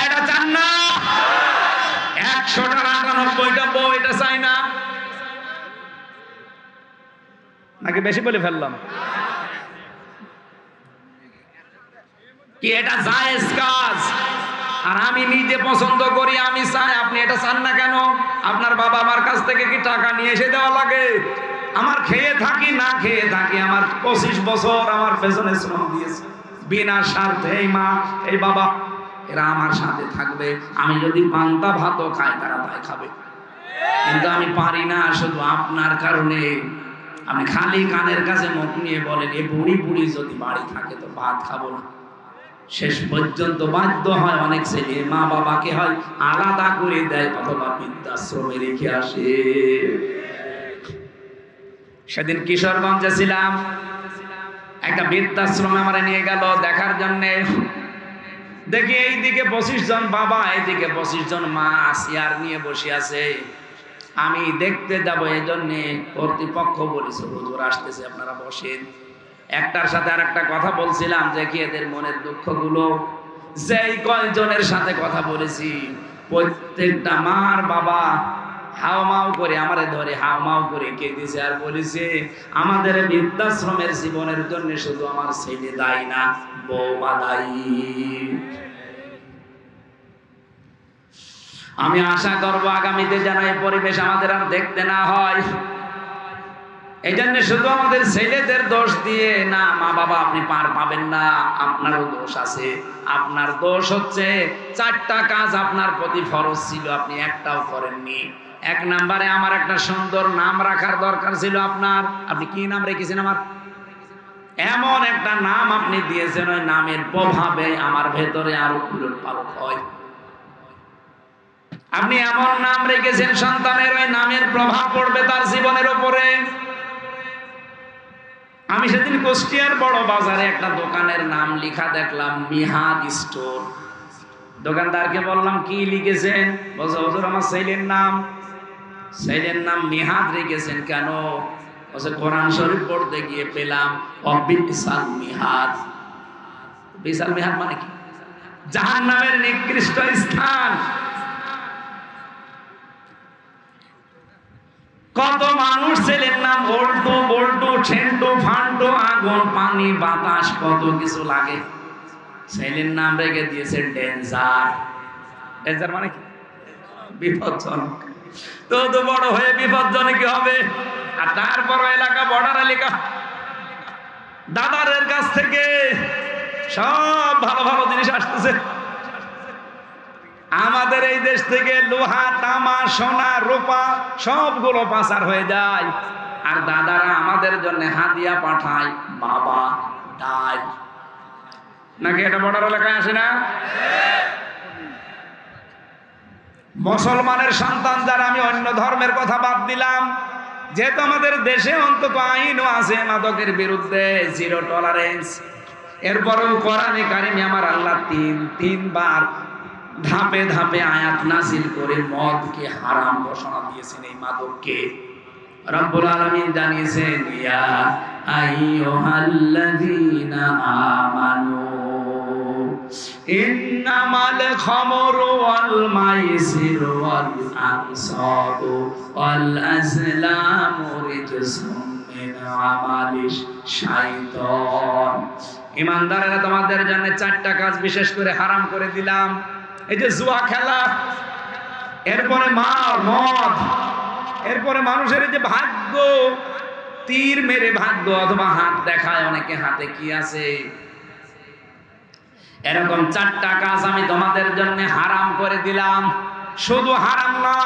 এটা চান না? 100টা বউ এটা চাই না নাকি বেশি বলে ফেললাম? কি এটা জায়েজ কাজ? আর আমি নিজে পছন্দ করি, আমি চাই, আপনি এটা চান না কেন? আপনার বাবা আমার কাছ থেকে কি টাকা নিয়ে এসে দেওয়া লাগে? আমার খেয়ে থাকি না খেয়ে থাকি, আমার 25 বছর আমার পেছনে শ্রম দিয়েছে বিনা স্বার্থে। এই মা এই বাবা এরা আমার সাথে থাকবে। আমি যদি পান্তা ভাতও খাই তারা তাই খাবে, কিন্তু আমি পারি না শুধু আপনার কারণে। আপনি খালি কানের কাছে মুখ নিয়ে বলেন এই বুড়ি বুড়ি যদি বাড়ি থাকে তো ভাত খাবো না। শেষ পর্যন্ত বাধ্য হয় অনেক ছেলে মা বাবাকে হয় আলাদা করে দেয় অথবা বৃদ্ধাশ্রমে রেখে আসে। সেদিন কিশোরগঞ্জে ছিলাম, একটা বৃদ্ধাশ্রমে আমার নিয়ে গেল দেখার জন্য। দেখি এইদিকে 25 জন বাবা, এইদিকে 25 জন মা চেয়ার নিয়ে বসে আছে। আমি দেখতে যাব এই জন্যে কর্তৃপক্ষ বলেছে হুজুর আসতেছে আপনারা বসেন। একটার সাথে আর একটা কথা বলছিলাম যে কি এদের মনের দুঃখগুলো, যেই কয়জনের সাথে কথা বলেছি প্রত্যেকটা মার বাবা হাওমাও করে আমারে ধরে হাওমাও করে কেঁদেছে আর বলেছে আমাদের বৃদ্ধাশ্রমের জীবনের জন্য শুধু আমার ছেলে দায়ী না, বৌমা দায়ী। আমি আশা করবো আগামীতে যেন এই পরিবেশ আমাদের আর দেখতে না হয়। এই জন্য শুধু আমাদের ছেলেদের দোষ দিয়ে না, মা বাবা আপনি পার পাবেন না, আপনারও দোষ আছে। আপনার দোষ হচ্ছে 4টা কাজ আপনার প্রতি ফরজ ছিল, আপনি একটাও করেননি। 1 নম্বরে আমার একটা সুন্দর নাম রাখার দরকার ছিল আপনার। আপনি কি নাম রেখেছেন? আমার এমন একটা নাম আপনি দিয়েছেন, ওই নামের প্রভাবে আমার ভেতরে আরো উলটপালট হয়। আপনি এমন নাম রেখেছেন সন্তানের, ওই নামের প্রভাব পড়বে তার জীবনের উপরে। আমি সেদিন কুষ্টিয়ার বড় বাজারে একটা দোকানের নাম লেখা দেখলাম, মিহাদ স্টোর। দোকানদারকে বললাম কি লিখেছেন? বলছে হুজুর আমার ছেলের নাম মিহাদ রেখেছেন কেন? বলছে কোরআন শরীফ পড়তে গিয়ে পেলাম বিশাল মিহাদ। বিশাল মিহাদ মানে কি? জাহান্নামের নিকৃষ্ট স্থান। কত মানুষ ছেলের নাম বল্টু বল্টু ছেন্টু ফান্টু, আগুন পানি বাতাস কত কিছু লাগে, ছেলের নাম রেখে দিয়েছে ডেঞ্জার। ডেঞ্জার মানে কি? বিপজ্জনক। তো বড় হয়ে বিপজ্জনক কি হবে? আর তারপর এলাকা বর্ডার এলাকা, দাদারের কাছ থেকে সব ভালো ভালো জিনিস আসতেছে। আমাদের এই দেশ থেকে লোহা তামা সোনা রূপা সবগুলো পাচার হয়ে যায়, আর দাদারা আমাদের জন্য হাদিয়া পাঠায় বাবা ডাল। নাকি এটা বর্ডার এলাকায় আসে না? মুসলমানের সন্তান যারা, আমি অন্য ধর্মের কথা বাদ দিলাম, যেহেতু আমাদের দেশে অন্তত আইনও আছে মাদকের বিরুদ্ধে, 0 টলারেন্স। এরপরেও কোরআনে কারিমে আমার আল্লাহ তিনবার ধাপে ধাপে আয়াত নাযিল করে মদকে হারাম ঘোষণা দিয়েছেন। এই মাদককে রব্বুল আলামিন জানিয়েছেন ইয়া আইয়ুহাল্লাযীনা আমানু ইন্নামাল খামরু ওয়াল মাইসিরু ওয়াল আনসাবু ওয়াল আজলামু রিজসুম মিন আমালিশ শাইতান। ঈমানদারেরা তোমাদের জন্য 4টা কাজ বিশেষ করে হারাম করে দিলাম। এই যে জুয়া খেলা, এরপরে মদ, এরপরে মানুষের যে ভাগ্য, তীর মেরে ভাগ্য অথবা হাত দেখায় অনেকে হাতে কি আছে। এরকম 4টা কাজ আমি তোমাদের জন্য হারাম করে দিলাম। শুধু হারাম না,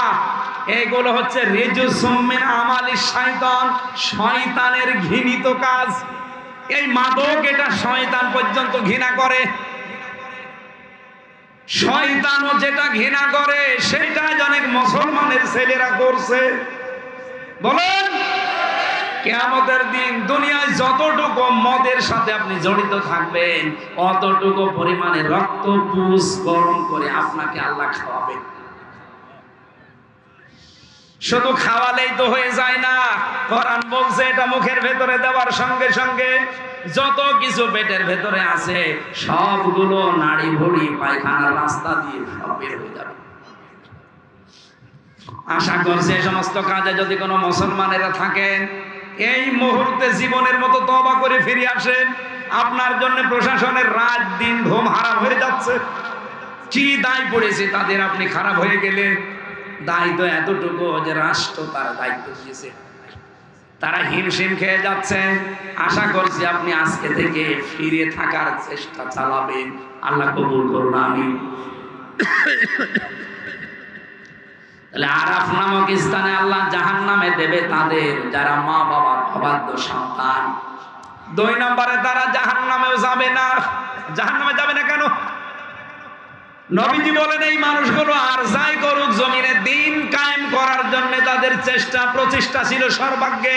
এগুলো হচ্ছে রিজসুম মিন আমালিশ শয়তান, শয়তানের ঘৃণিত কাজ। এই মাদক এটা শয়তান পর্যন্ত ঘৃণা করে। শয়তানও যেটা ঘৃণা করে সেটা অনেক মুসলমানের ছেলেরা করছে। বলেন, কিয়ামতের দিন দুনিয়ায় যতটুকু মদের সাথে আপনি জড়িত থাকবেন অতটুকু পরিমাণে রক্ত পুষ গরম করে আপনাকে আল্লাহ খাওয়াবে। শুধু খাওয়ালেই তো হয়ে যায় না, কোরআন বলছে এটা মুখের ভেতরে দেওয়ার সঙ্গে সঙ্গে যত কিছু পেটের ভেতরে আছে সবগুলো নাড়ি ভুড়ি পায়খানার রাস্তা দিয়ে সব বের হয়ে যাবে। আশা করছি এই সমস্ত কাজে যদি কোনো মুসলমানেরা থাকেন এই মুহূর্তে জীবনের মতো তওবা করে ফিরে আসেন। আপনার জন্য প্রশাসনের রাত দিন ঘুম হারাম হয়ে যাচ্ছে। কি দায় পড়েছে তাদের, আপনি খারাপ হয়ে গেলে? দায় তো এতটুকু যে রাষ্ট্র তার দায়িত্ব দিয়েছে, তারা হিমশিম খেয়ে যাচ্ছে। আশা করছি আপনি আজকে থেকে ফিরে থাকার চেষ্টা চালাবেন। আল্লাহ কবুল করুন, আমিন। তাহলে আরাফ নামক স্থানে আল্লাহ জাহান্নামে দেবে তাদের যারা মা বাবার অবাধ্য সন্তান। 2 নম্বরে তারা জাহান্নামেও যাবে না। জাহান্নামে যাবে না কেন? নবীজি বলেন এই মানুষগুলো আর যাই করুক জমিনে দিন কায়েম করার জন্য তাদের চেষ্টা প্রচেষ্টা ছিল সর্বাগ্যে।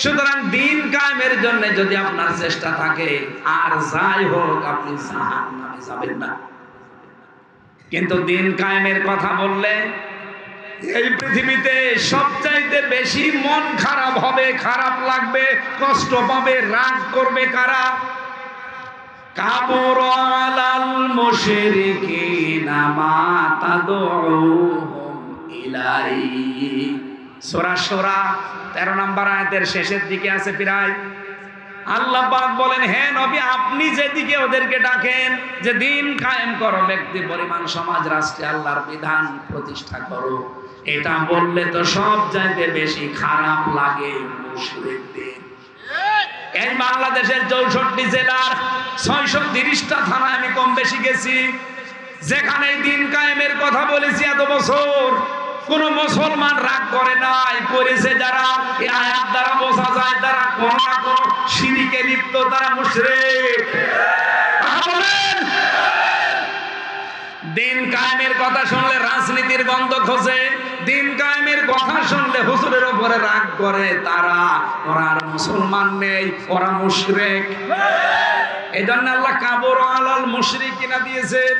সুতরাং দিন কায়েমের জন্য যদি আপনার চেষ্টা থাকে আর যাই হোক আপনি জাহান্নামে যাবেন না। কিন্তু দিন কায়েমের কথা বললে এই পৃথিবীতে সবচাইতে বেশি মন খারাপ হবে, খারাপ লাগবে, কষ্ট পাবে, রাগ করবে কারা? কাবুর আলাল মুশরিকিনা মা তাদউহুম ইলাইহি। সূরা শূরা 13 নম্বর আয়াতের শেষের দিকে আছে প্রায়। আল্লাহ পাক বলেন, হে নবী আপনি যেদিকে ওদেরকে ডাকেন যে দিন কায়েম করো, ব্যক্তি পরিমাণ সমাজ রাষ্ট্রে আল্লাহর বিধান প্রতিষ্ঠা করো, এটা বললে তো সব চাইতে বেশি খারাপ লাগে মুশরিকদের। এই বাংলাদেশের 64 জেলার 630টা থানায় আমি কম বেশি গেছি, যেখানে দিন কায়েমের কথা বলেছি এত বছর কোন মুসলমান রাগ করে নাই। করেছে যারা, এই আয়াত দ্বারা বোঝা যায় তারা কোন না কোন শিরকে লিপ্ত, তারা মুশরিক। বলেন, দিন কায়েমের কথা শুনলে রাজনীতির গন্ধ খোঁজে, দিন কায়েমের কথা শুনলে হুজুরের উপরে রাগ করে তারা। ওরা আর মুসলমান নেই, ওরা মুশরিক। এই জন্য আল্লাহ কাবুর আলাল মুশরিকিনা দিয়েছেন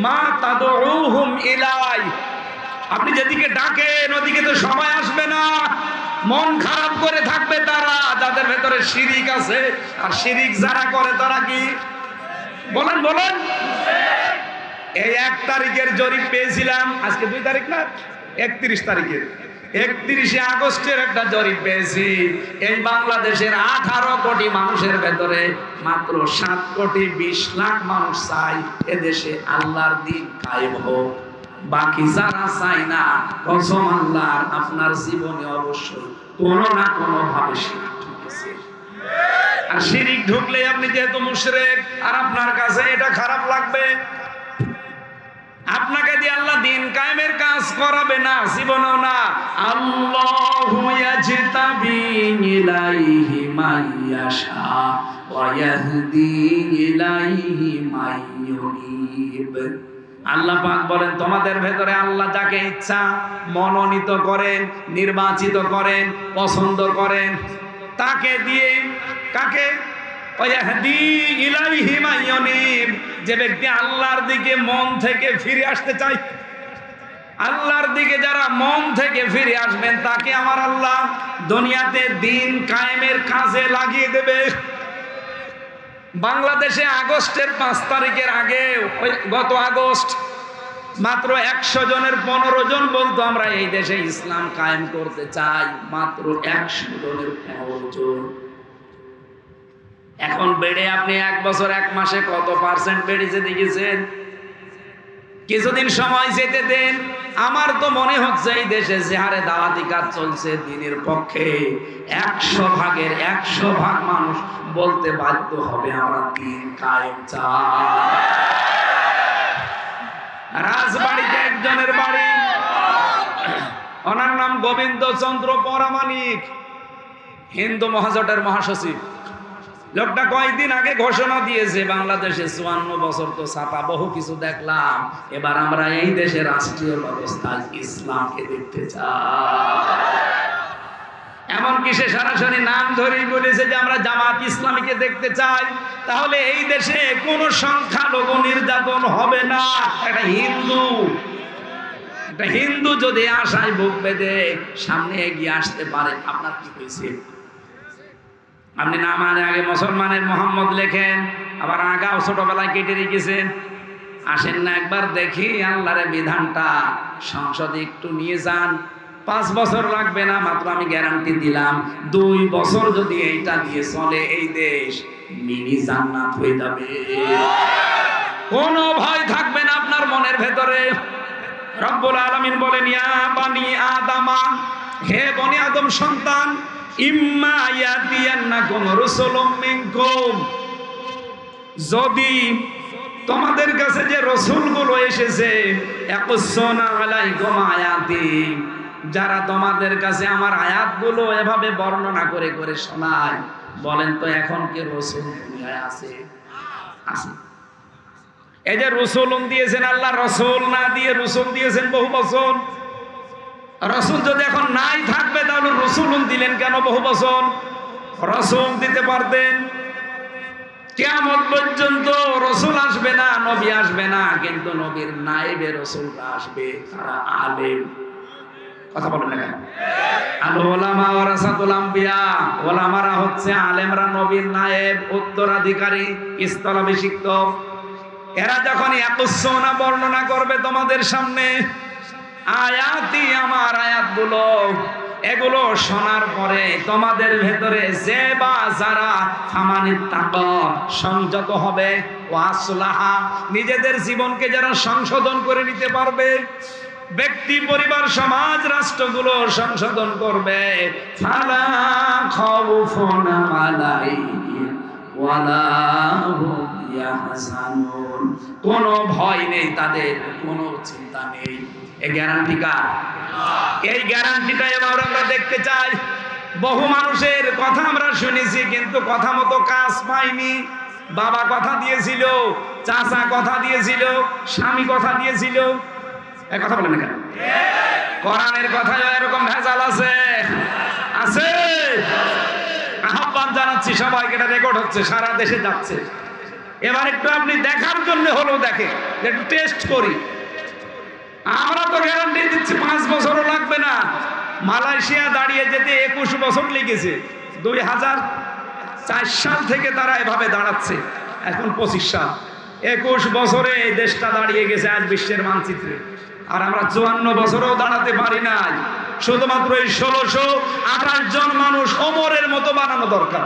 মা তাদউহুম ইলাই। আপনি যেদিকে ডাকেন ওদিকে তো সবাই আসবে না, মন খারাপ করে থাকবে তারা যাদের ভেতরে শিরিক আছে। আর শিরিক যারা করে তারা কি? বলেন বলেন। এই 1 তারিখের জরিপ পেয়েছিলাম, আজকে 2 তারিখ না, 31 তারিখের, 31শে আগস্টের একটা জরিপ পেয়েছি। এই বাংলাদেশের 18 কোটি মানুষের ভেতরে মাত্র 7 কোটি 20 লাখ মানুষ চায় এদেশে আল্লাহর দ্বীন কায়েম হোক। বাকি যারা চায় না, কসম আল্লাহর, আপনার জীবনে অবশ্যই কোনো না কোনো ভাবে শিরিক ঢুকেছে। আর শিরিক ঢুকলে আপনি যেহেতু মুশরিক, আর আপনার কাছে এটা খারাপ লাগবে। আপনাকে দিয়ে আল্লাহ দিন কায়েমের কাজ করাবে না, জীবনেও না। আল্লাহু ইয়াজতাবি ইলাইহি মাইয়াশা ওয়া ইয়াহদি ইলাইহি মাইয়ুনিব। আল্লাহ পাক বলেন তোমাদের ভেতরে আল্লাহ যাকে ইচ্ছা মনোনীত করেন, নির্বাচিত করেন, পছন্দ করেন, তাকে দিয়ে কাকে? যে ব্যক্তি আল্লাহর দিকে মন থেকে ফিরে আসতে চায়, আল্লাহর দিকে যারা মন থেকে ফিরে আসবেন তাকে আমার আল্লাহ দুনিয়াতে দিন কায়েমের কাজে লাগিয়ে দেবে। বাংলাদেশে আগস্টের 5 তারিখের আগে, গত আগস্ট, মাত্র 100 জনের 15 জন বলতো আমরা এই দেশে ইসলাম কায়েম করতে চাই। মাত্র 100 জনের 15 জন। এখন বেড়ে আপনি 1 বছর 1 মাসে কত % বেড়েছে দেখেছেন? কিছুদিন সময় যেতে দেন। আমার তো মনে হচ্ছে এই দেশে যে হারে দাওয়াতি কাজ চলছে দিনের পক্ষে 100 ভাগের 100 ভাগ মানুষ বলতে বাধ্য হবে আমরা দিন কায়েম চাই। রাজবাড়িতে একজনের বাড়ি, ওনার নাম গোবিন্দ চন্দ্র পরামানিক, হিন্দু মহাজোটের মহাসচিব। লোকটা কয়েকদিন আগে ঘোষণা দিয়েছে বাংলাদেশে 54 বছর তো ছাপা বহু কিছু দেখলাম, এবার আমরা এই দেশের রাষ্ট্রীয় ব্যবস্থায় ইসলামকে দেখতে চাই। এমনকি সে সরাসরি নাম ধরেই বলেছে যে আমরা জামাত ইসলামীকে দেখতে চাই। তাহলে এই দেশে কোন সংখ্যালঘু নির্যাতন হবে না। একটা হিন্দু যদি আশায় বুক বেঁধে সামনে এগিয়ে আসতে পারে, আপনার কি হয়েছে? আপনি নামার আগে মুসলমানের মোহাম্মদ লেখেন, আবার আগাও ছোটবেলায় কেটে রেখেছেন। আসেন না একবার দেখি আল্লাহর বিধানটা সংসদে একটু নিয়ে যান। 5 বছর লাগবে না, মাত্র আমি গ্যারান্টি দিলাম 2 বছর যদি এইটা দিয়ে চলে এই দেশ মিনি জান্নাত হয়ে যাবে। কোনো ভয় থাকবে না আপনার মনের ভেতরে। রব্বুল আলামিন বলেন, ইয়া বানি আদামা, হে বনি আদম সন্তান, ইম্মা ইয়াতিয়ান্নাকুম রাসূলুম মিনকুম, যদি তোমাদের কাছে যে রাসূলগুলো এসেছে, ইয়াকুসুনা আলাইকুম আয়াতি, যারা তোমাদের কাছে আমার আয়াতগুলো এভাবে বর্ণনা করে করে শোনায়, বলেন তো এখন কি রাসূল দুনিয়ায় আছে? আছে। এই যে রাসূলুন দিয়েছেন আল্লাহ, রাসূল না দিয়ে রাসূল দিয়েছেন বহু বছর। রাসূল যদি এখন নাই থাকবে তাহলে রাসূলুন দিলেন কেন বহু বছর? রাসূল দিতে পারতেন। কিয়ামত পর্যন্ত রাসূল আসবে না, নবী আসবে না, কিন্তু নবীর নায়েবে রাসূলরা আসবে, তারা আলেম। কথা বলেন না কেন? আল উলামা ওয়ারাসাতুল আম্বিয়া, ওলামারা হচ্ছে আলেমরা নবীর নায়েব, উত্তরাধিকারী, স্থলাভিষিক্ত। এরা যখন ইয়াকুসুনা বর্ণনা করবে তোমাদের সামনে আয়াতি, আমার আয়াতগুলো, এগুলো শোনার পরে তোমাদের ভেতরে যে বা যারা ফামানিত তাকা, সংযত হবে, ওয়াসলাহা, নিজেদের জীবনকে যারা সংশোধন করে নিতে পারবে, ব্যক্তি, পরিবার, সমাজ, রাষ্ট্রগুলো সংশোধন করবে, ফালা খাউফুন আলাইহিম ওয়ালা হুম ইয়াহজানুন, কোনো ভয় নেই তাদের, কোনো চিন্তা নেই। এই গ্যারান্টি কার? এই গ্যারান্টিটা এবার আমরা দেখতে চাই। বহু মানুষের কথা আমরা শুনেছি, কিন্তু কথা মতো কাজ পাইনি। বাবা কথা দিয়েছিল, চাচা কথা দিয়েছিল, স্বামী কথা দিয়েছিল, এই কথা বলেন না কেন? কোরআনের কথায় এরকম ভেজাল আছে, আছে। আহ্বান জানাচ্ছি সবাইকে, এটা রেকর্ড হচ্ছে, সারা দেশে যাচ্ছে। এবার একটু আপনি দেখার জন্য হলেও দেখে, একটু টেস্ট করি। আমরা তো গ্যারান্টি দিচ্ছি 5 বছরও লাগবে না। মালয়েশিয়া দাঁড়িয়ে যেতে 21 বছর লেগেছে। 2004 সাল থেকে তারা এভাবে দাঁড়াচ্ছে, এখন 25 সাল। 21 বছরে এই দেশটা দাঁড়িয়ে গেছে আজ বিশ্বের মানচিত্রে। আর আমরা 54 বছরেও দাঁড়াতে পারি নাই। শুধুমাত্র এই 1628 জন মানুষ ওমরের মতো বানানো দরকার।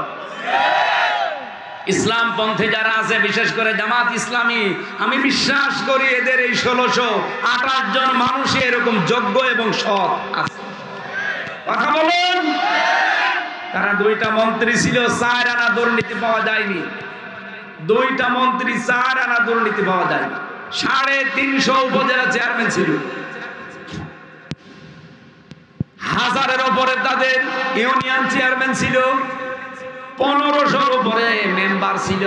ইসলাম পন্থে যারা আছে, বিশেষ করে জামাত ইসলামী, আমি বিশ্বাস করি এদের এই 1628 জন মানুষ এরকম যোগ্য এবং সৎ আছে। কথা বলুন। তারা 2টা মন্ত্রী ছিল, 4 আনা দুর্নীতি পাওয়া যায়নি। 2টা মন্ত্রী, 4 আনা দুর্নীতি পাওয়া যায়নি। 350 উপজেলা চেয়ারম্যান ছিল, 1000-এর উপরে তাদের ইউনিয়ন চেয়ারম্যান ছিল, 1500-র উপরে মেম্বার ছিল।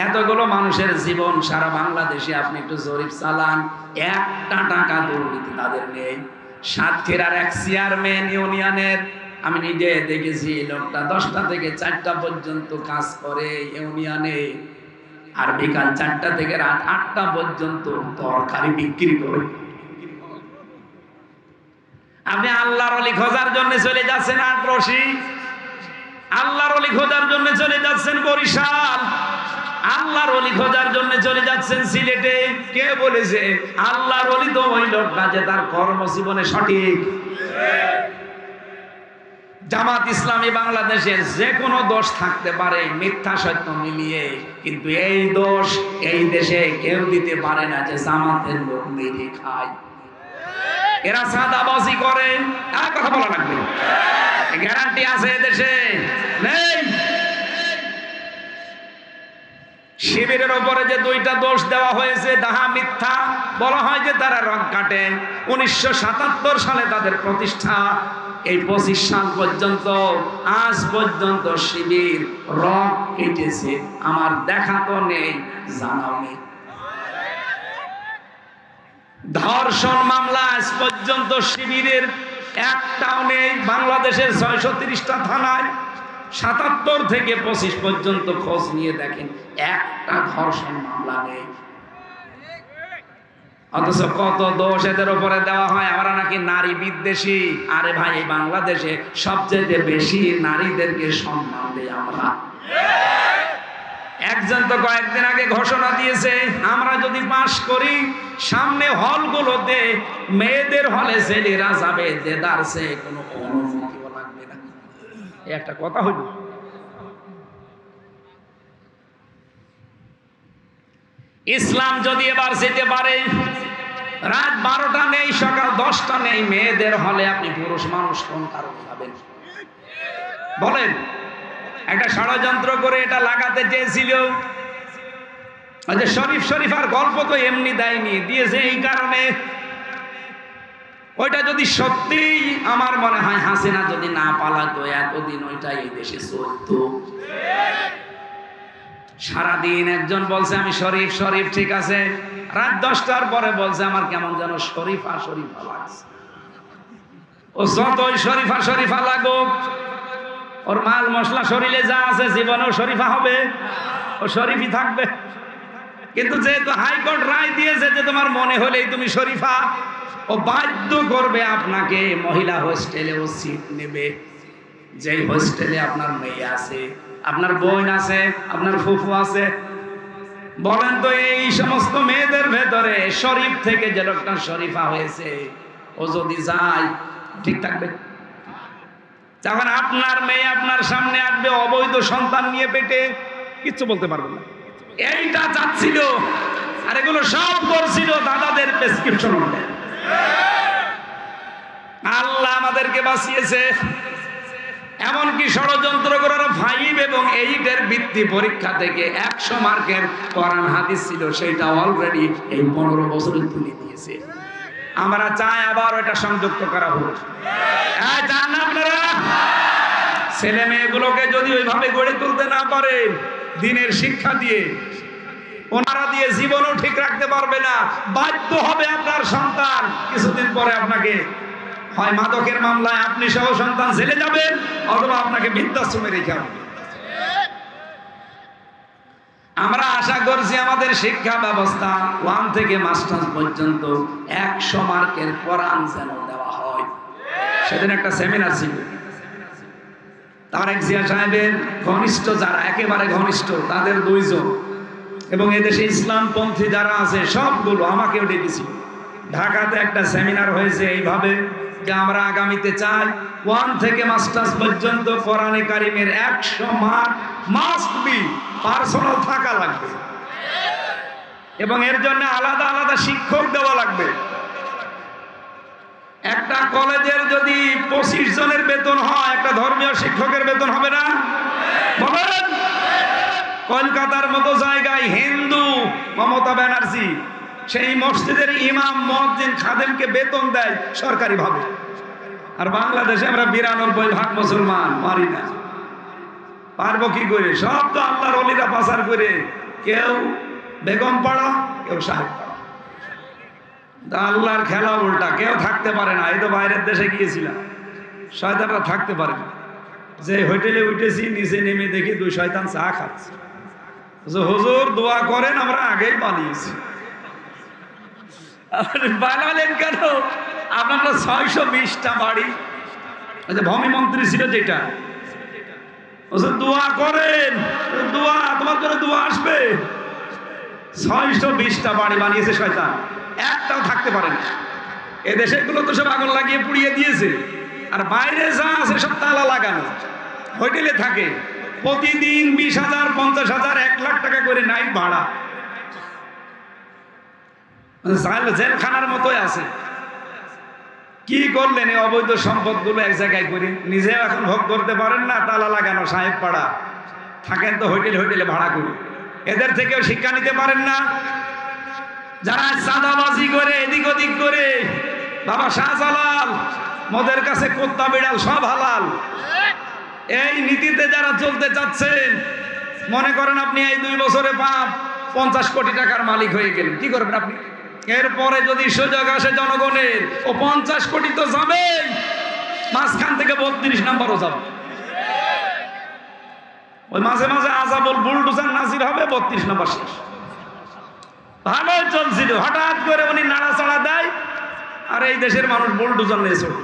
এতগুলো মানুষের জীবন সারা বাংলাদেশে আপনি একটু জরিপ চালান, 1টা টাকা দুর্নীতি তাদের নেই। সাতক্ষীরার এক চেয়ারম্যান ইউনিয়নের, আমি নিজে দেখেছি, লোকটা 10টা থেকে 4টা পর্যন্ত কাজ করে ইউনিয়নে, আর বিকাল 4টা থেকে রাত 8টা পর্যন্ত তরকারি বিক্রি করে। আপনি আল্লাহর ওলি খোঁজার জন্য চলে যাচ্ছেন আটরশি, আল্লাহর ওলি খোঁজার জন্য চলে যাচ্ছেন বরিশাল, আল্লাহর ওলি খোঁজার জন্য চলে যাচ্ছেন সিলেটে। কে বলেছে আল্লাহর ওলি তো ওই লোকটা যে তার কর্মজীবনে সঠিক? জামাত ইসলামী বাংলাদেশের যে কোনো দোষ থাকতে পারে মিথ্যা সত্য মিলিয়ে, কিন্তু এই দোষ এই দেশে কেউ দিতে পারে না যে জামাতের লোক মেরে খায়। এরা সাদাবাজি করে, আর কথা বলা লাগবে, গ্যারান্টি আছে এদেশে নেই। শিবিরের ওপরে যে দুইটা দোষ দেওয়া হয়েছে, ডাহা মিথ্যা, বলা হয় যে তারা রং কাটে। 1977 সালে তাদের প্রতিষ্ঠা, এই 25 সাল পর্যন্ত, আজ পর্যন্ত শিবির রং কেটেছে, আমার দেখা তো নেই, জানাও নেই। ধর্ষণ মামলা আজ পর্যন্ত শিবিরের একটাও নেই। বাংলাদেশের 630টা থানায় 77 থেকে 25 পর্যন্ত খোঁজ নিয়ে দেখেন, একটা ধর্ষণ মামলা নেই। অথচ কত দোষ এদের উপরে দেওয়া হয়, আমরা নাকি নারী বিদ্বেষী। আরে ভাই, এই বাংলাদেশে সবচেয়ে বেশি নারীদেরকে সম্মান দেয় আমরা। একজন তো কয়েকদিন আগে ঘোষণা দিয়েছে, আমরা যদি পাস করি, সামনে হলগুলোতে মেয়েদের হলে ছেলেরা যাবে, দেদারসে কোনো অনুমতিও লাগবে না। একটা কথা হইল। ইসলাম যদি এবার যেতে পারে, রাত 12টা নেই, সকাল 10টা নেই, মেয়েদের হলে আপনি পুরুষ মানুষ কোন কারণে যাবেন বলেন? একটা ষড়যন্ত্র করে এটা লাগাতে চেয়েছিল। শরীফার গল্প তো এমনি দেয়নি, দিয়েছে এই কারণে। ওইটা যদি সত্যি, আমার মনে হয় হাসিনা যদি না পালাতো, এতদিন ওইটা এই দেশে চলতো। সারাদিন একজন বলছে আমি শরীফ, ঠিক আছে, রাত 10টার পরে বলছে আমার কেমন যেন শরীফা লাগছে। ও যতই শরীফা লাগুক, ওর মাল মশলা শরীরে যা আছে, জীবনেও শরীফা হবে, ও শরীফই থাকবে। কিন্তু যেহেতু হাইকোর্ট রায় দিয়েছে যে তোমার মনে হলেই তুমি শরীফা, ও বাধ্য করবে আপনাকে মহিলা হোস্টেলেও সিট নেবে। যেই হোস্টেলে আপনার মেয়ে আছে, আপনার বোন আছে, আপনার ফুফু আছে। বলেন তো, এই সমস্ত মেয়েদের ভেতরে শরীফ থেকে যে লোকটা শরীফা হয়েছে, ও যদি যায়, ঠিক থাকবে? যখন আপনার মেয়ে আপনার সামনে আসবে অবৈধ সন্তান নিয়ে পেটে, কিচ্ছু বলতে পারবেন না। এইটা চাচ্ছিল, আর এগুলো সব করছিল দাদাদের প্রেসক্রিপশন অনুযায়ী। আল্লাহ আমাদেরকে বাঁচিয়েছে। এমনকি ষড়যন্ত্র করার 5 এবং 8 এর বৃত্তি পরীক্ষা থেকে 100 মার্কের কোরআন হাদিস ছিল, সেটা অলরেডি এই 15 বছরে তুলে দিয়েছে। আমরা চাই আবার এটা সংযুক্ত করা হোক। চান না আপনারা? ছেলে মেয়েগুলোকে যদি ওইভাবে গড়ে তুলতে না পারেন দিনের শিক্ষা দিয়ে, ওনারা দিয়ে জীবনও ঠিক রাখতে পারবে না। বাধ্য হবে আপনার সন্তান কিছুদিন পরে আপনাকে হয় মাদকের মামলায় আপনি সহ সন্তান জেলে যাবেন, অথবা আপনাকে বৃদ্ধাশ্রমে রেখে হবে। আমরা আশা করছি আমাদের শিক্ষা ব্যবস্থা 1 থেকে মাস্টার্স পর্যন্ত 100 মার্কের কোরআন যেন দেওয়া হয়। সেদিন একটা সেমিনার ছিল, তারেক জিয়া সাহেবের ঘনিষ্ঠ যারা, একেবারে ঘনিষ্ঠ, তাদের 2 জন, এবং এদেশে ইসলামপন্থী যারা আছে সবগুলো আমাকেও ডেকেছিল। ঢাকাতে একটা সেমিনার হয়েছে এইভাবে যে আমরা আগামীতে চাই 1 থেকে মাস্টার্স পর্যন্ত কোরআনে কারিমের 100 মার্ক মাস্ট বি পার্সোনাল থাকা লাগবে, এবং এর জন্য আলাদা আলাদা শিক্ষক দেওয়া লাগবে। একটা কলেজের যদি 25 জনের বেতন হয়, একটা ধর্মীয় শিক্ষকের বেতন হবে না? বলেন। কলকাতার মতো জায়গায় হিন্দু মমতা ব্যানার্জি সেই মসজিদের ইমাম, মুয়াজ্জিন, খাদেমকে বেতন দেয় সরকারি ভাবে। আর বাংলাদেশে আমরা 92% মুসলমান, পারি না। পারবো কি করে? সব তো আল্লাহর ওলিরা পাচার করে, কেউ বেগম পাড়া, কেউ সাহেব পাড়া। আল্লাহর খেলা উল্টা, কেউ থাকতে পারে না। এই তো বাইরের দেশে গিয়েছিলাম, শয়তানরা থাকতে পারে না। যে হোটেলে উঠেছি, নিচে নেমে দেখি 2 শয়তান চা খাচ্ছে। হুজুর দোয়া করেন, আমরা আগেই বানিয়েছি। বানালেন কেন? আপনারা 620টা বাড়ি, ভূমি মন্ত্রী ছিল যেটা, দোয়া করেন, দোয়া তোমার করে দোয়া আসবে। 620টা বাড়ি বানিয়েছে শয়তান, একটাও থাকতে পারে না। এদেশে গুলো তো সব আগুন লাগিয়ে পুড়িয়ে দিয়েছে। আর বাইরে যা আছে সব তালা লাগানো, হোটেলে থাকে, প্রতিদিন 20,000, 50,000, 1 লাখ টাকা করে নাইট ভাড়া, জেলখানার মতোই আছে। কি করলেন এই অবৈধ সম্পদগুলো এক জায়গায় করে? নিজেও এখন ভোগ করতে পারেন না, তালা লাগানো সাহেব পাড়া থাকেন তো হোটেলে ভাড়া করে। এদের থেকেও শিক্ষা নিতে পারেন না? যারা চাঁদাবাজি করে এদিক ওদিক করে, বাবা শাহজালাল মদের কাছে কুত্তা বিড়াল সব হালাল, এই নীতিতে যারা চলতে চাচ্ছেন, মনে করেন আপনি এই 2 বছরে 50 কোটি টাকার মালিক হয়ে গেলেন, কি করবেন আপনি? এরপরে যদি সুযোগ আসে জনগণের, ও 50 কোটি তো যাবে, মাঝখান থেকে 32 নাম্বারও যাবে। ওই মাঝে মাঝে আজাবল বুলডোজার নাজির হবে, 32 নাম্বার শেষ। ভালোই চলছিল, হঠাৎ করে উনি নাড়াচাড়া দেয়, আর এই দেশের মানুষ বুলডোজার নিয়ে চলে।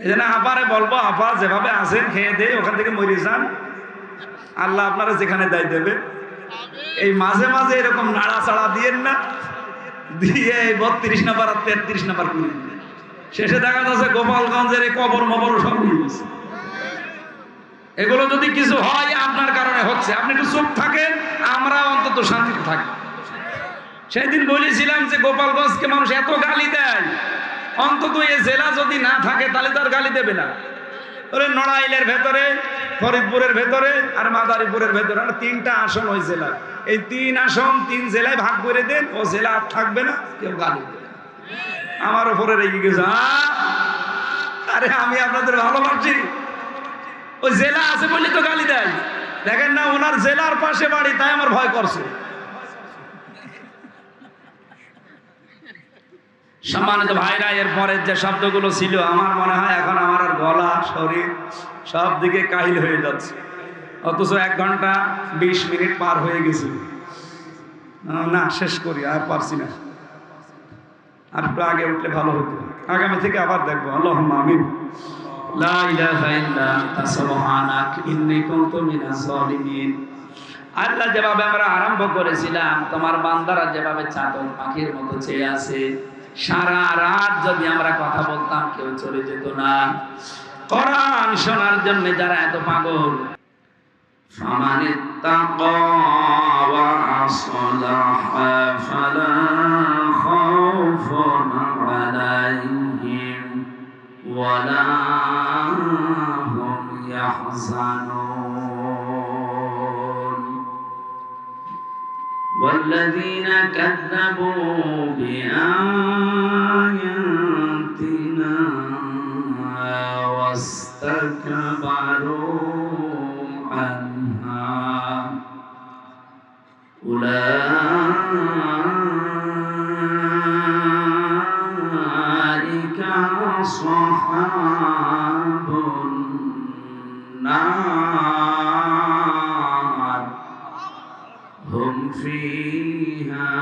এই জন্য আপারে বলবো, আপা যেভাবে আছেন খেয়ে দিয়ে ওখান থেকে মরে যান, আল্লাহ আপনারা যেখানে দায় দেবে। এই মাঝে মাঝে এরকম নাড়াচাড়া দিয়েন না, দিয়ে 32 নাম্বার আর 33 নাম্বার করে শেষে দেখা যাচ্ছে গোপালগঞ্জের এই কবর মবর সব নিয়ে গেছে। এগুলো যদি কিছু হয় আপনার কারণে হচ্ছে, আপনি একটু চুপ থাকেন, আমরা অন্তত শান্তিতে থাকি। সেদিন বলেছিলাম যে গোপালগঞ্জকে মানুষ এত গালি দেয়, অন্তত এই জেলা যদি না থাকে তাহলে তার গালি দেবে না। ওরে নড়াইলের ভেতরে, ফরিদপুরের ভেতরে আর মাদারীপুরের ভেতরে 3টা আসন ওই জেলায়, এই 3 আসন 3 জেলায় ভাগ করে দেন, ও জেলা আর থাকবে না, কেউ গালি দেবে। আমার উপরে রেগে গেছে, আরে আমি আপনাদের ভালোবাসি, ওই জেলা আছে বলে তো গালি দেয়। দেখেন না, ওনার জেলার পাশে বাড়ি, তাই আমার ভয় করছে। সম্মানিত ভাইরা, এর পরের যে শব্দগুলো ছিল, আমার মনে হয় এখন আমার আর গলা, শরীর সব দিকে কাহিল হয়ে যাচ্ছে, অথচ 1 ঘন্টা 20 মিনিট পার হয়ে গেছে। না, শেষ করি, আর পারছি না, আর একটু আগে উঠলে ভালো হতো। আগামী থেকে আবার দেখবো। আল্লাহুম্মা আমিন। লা ইলাহা ইল্লা আনতা সুবহানাক ইন্নী কুনতু মিনাজ জালিমিন। আল্লাহ, যেভাবে আমরা আরম্ভ করেছিলাম, তোমার বান্দারা যেভাবে চাতক পাখির মতো চেয়ে আছে, সারা রাত যদি আমরা কথা বলতাম কেউ চলে যেত না। কোরআন শোনার জন্য যারা এত পাগল, ফামানিত্তাকা ওয়া আসলাহা ফালা খাউফুন আলাইহিম ওয়ালা হুম ইয়াহজানুন والذين كذبوا بآياتنا واستكبروا عنها أولئك أصحاب النار هم فيها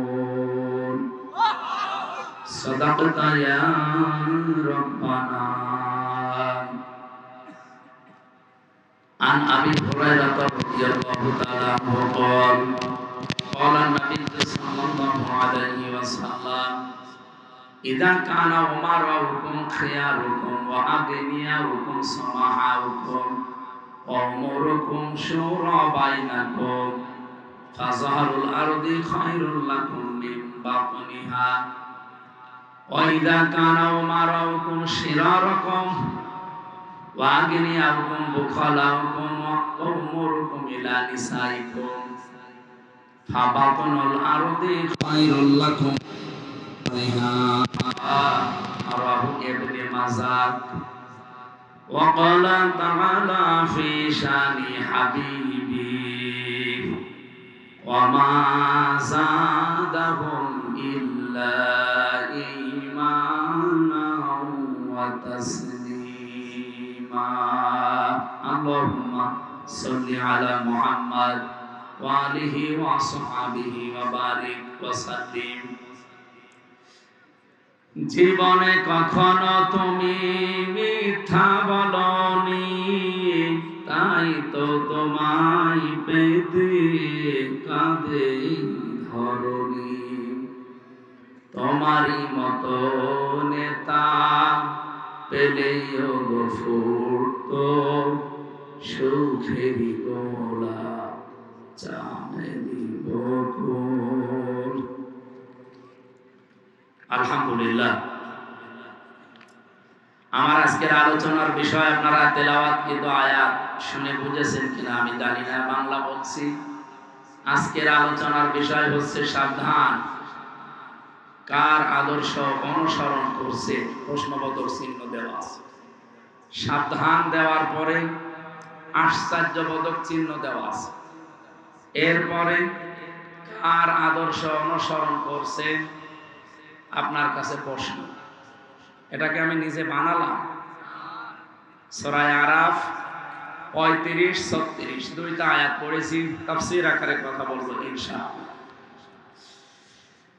خالدون صدقت يا ربنا عن أبي هريرة رضي الله تعالى عنه قال قال النبي صلى الله عليه وسلم إذا كان أمراؤكم خياركم وأغنياؤكم سمحاؤكم وأموركم شورى بينكم فظهر الأرض خير لكم من باطنها وإذا كان أمراؤكم شراركم وأغنياؤكم بخلاؤكم وأموركم إلى نسائكم فباطن الأرض خير لكم رواه ابن ماجه وقال تعالى في شان حبيبي وما زادهم إلا إيمانا وتسليما اللهم صل على محمد وآله وصحبه وبارك وسلم জীবনে কখনো তুমি মিথ্যা বলনি, তাই তো তোমায় পেতে তোমারই মতো নেতা পেলেও গো ফুটতো সুখেরই গোলা চামেলি বকুল। আলহামদুলিল্লাহ, আমার আজকের আলোচনার বিষয় আপনারা তেলাওয়াতকৃত আয়াত শুনে বুঝেছেন কিনা আমি জানি না, বাংলা বলছি। আজকের আলোচনার বিষয় হচ্ছে সাবধান, কার আদর্শ অনুসরণ করছে, প্রশ্নবোধক চিহ্ন দেওয়া আছে। সাবধান দেওয়ার পরে আশ্চর্যবোধক চিহ্ন দেওয়া আছে। এরপরে কার আদর্শ অনুসরণ করছে আপনার কাছে প্রশ্ন। এটাকে আমি নিজে বানালাম। সূরা আরাফ 35-36 দুইটা আয়াত পড়েছি, তাফসীর আকারে কথা বলবো ইনশাআল্লাহ।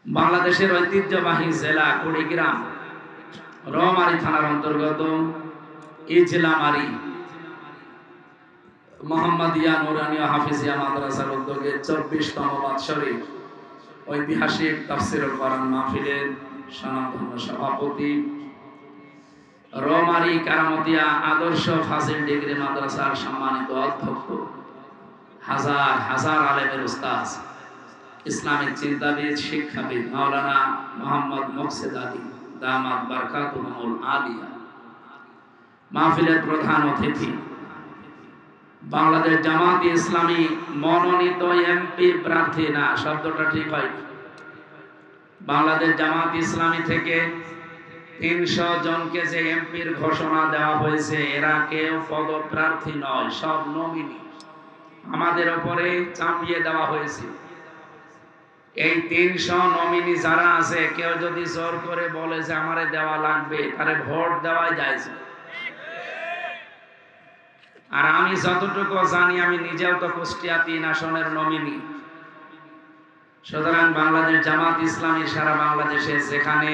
বাংলাদেশের ঐতিহ্যবাহী জেলা কুড়িগ্রাম রৌমারী থানার অন্তর্গত ইজলামারী মোহাম্মদিয়া নুরানিয়া হাফিজিয়া মাদ্রাসার উদ্যোগে 24তম বাৎসরিক ঐতিহাসিক তাফসীরুল কোরআন মাহফিলের স্বনামধন্য সভাপতি, রৌমারী কারামতিয়া আদর্শ ফাজিল ডিগ্রি মাদ্রাসার সম্মানিত অধ্যক্ষ, হাজার হাজার আলেমের উস্তাদ, ইসলামিক চিন্তাবিদ, শিক্ষাবিদ মাওলানা মোহাম্মদ মোকসেদ আলী দামাত বারকাতুহুল আলিয়া, মাহফিলের প্রধান অতিথি, বাংলাদেশ জামাত ইসলামী মনোনীত এমপি প্রার্থী, না শব্দটা ঠিক হয়, বাংলাদেশ জামাত ইসলামী থেকে 300 জনকে যে এমপির ঘোষণা দেওয়া হয়েছে, এরা কেউ পদপ্রার্থী নয়, সব নমিনি আমাদের উপরে চাপিয়ে দেওয়া হয়েছে। এই 300 নমিনি যারা আছে, কেউ যদি জোর করে বলে যে আমারে দেওয়া লাগবে, তারে ভোট দেওয়াই যায়। আর আমি যতটুকু জানি, আমি নিজেও তো কুষ্টিয়া 3 আসনের নমিনি। সুতরাং বাংলাদেশ জামাত ইসলামী সারা বাংলাদেশে যেখানে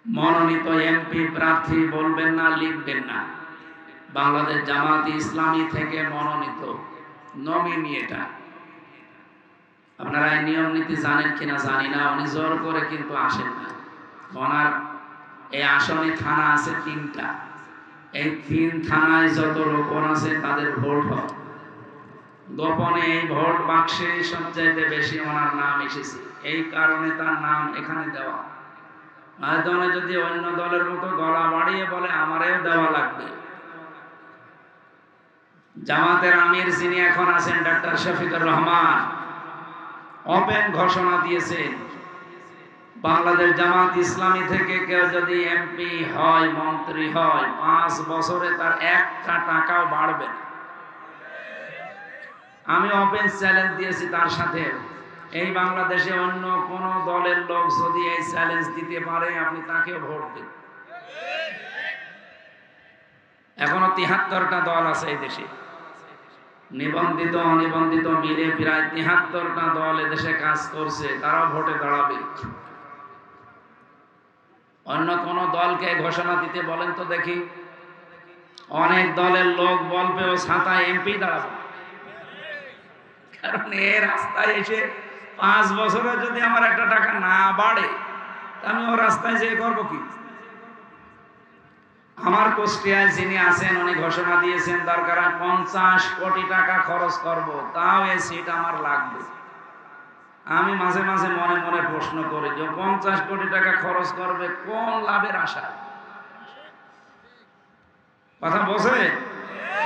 মনোনীত এমপি প্রার্থী বলবেন না, লিখবেন না, বাংলাদেশ জামাত ইসলামী থেকে মনোনীত নমিনি। এটা আপনারা এই নিয়ম নীতি জানেন কিনা জানি না, উনি জোর করে কিন্তু আসেন না। ওনার এই আসনে থানা আছে 3টা, এই 3 থানায় যত লোক আছে তাদের ভোট হয় গোপনে। এই ভোট বাক্সে সবচাইতে বেশি ওনার নাম এসেছে, এই কারণে তার নাম এখানে দেওয়া। আয়তনে যদি অন্য দলের মতো গলা বাড়িয়ে বলে আমারেও দেওয়া লাগবে। জামাতের আমির যিনি এখন আছেন ডাক্তার শফিকুর রহমান, ওপেন ঘোষণা দিয়েছেন, বাংলাদেশ জামাত ইসলামী থেকে কেউ যদি এমপি হয়, মন্ত্রী হয়, 5 বছরে তার 1টা টাকাও বাড়বে না। আমি ওপেন চ্যালেঞ্জ দিয়েছি তার সাথে, এই বাংলাদেশে অন্য কোন দলের লোক যদি এই চ্যালেঞ্জ দিতে পারে, আপনি তাকে ভোট দিন। এখনো 73টা দল আছে এই দেশে, নিবন্ধিত অনিবন্ধিত মিলে প্রায় 73টা দল এদেশে কাজ করছে, তারাও ভোটে দাঁড়াবে। অন্য কোন দলকে ঘোষণা দিতে বলেন তো দেখি। অনেক দলের লোক বলবে ও ছাতায় এমপি দাঁড়াবে, কারণ এই রাস্তায় এসে 5 বছরে যদি আমার 1টা টাকা না বাড়ে, আমি ও রাস্তায় যেয়ে করবো কি? আমার কুষ্টিয়ায় যিনি আছেন, উনি ঘোষণা দিয়েছেন দরকার 50 কোটি টাকা খরচ করব, তাও এই সিট আমার লাগবে। আমি মাঝে মাঝে মনে মনে প্রশ্ন করি যে 50 কোটি টাকা খরচ করবে কোন লাভের আশা? কথা বোঝে?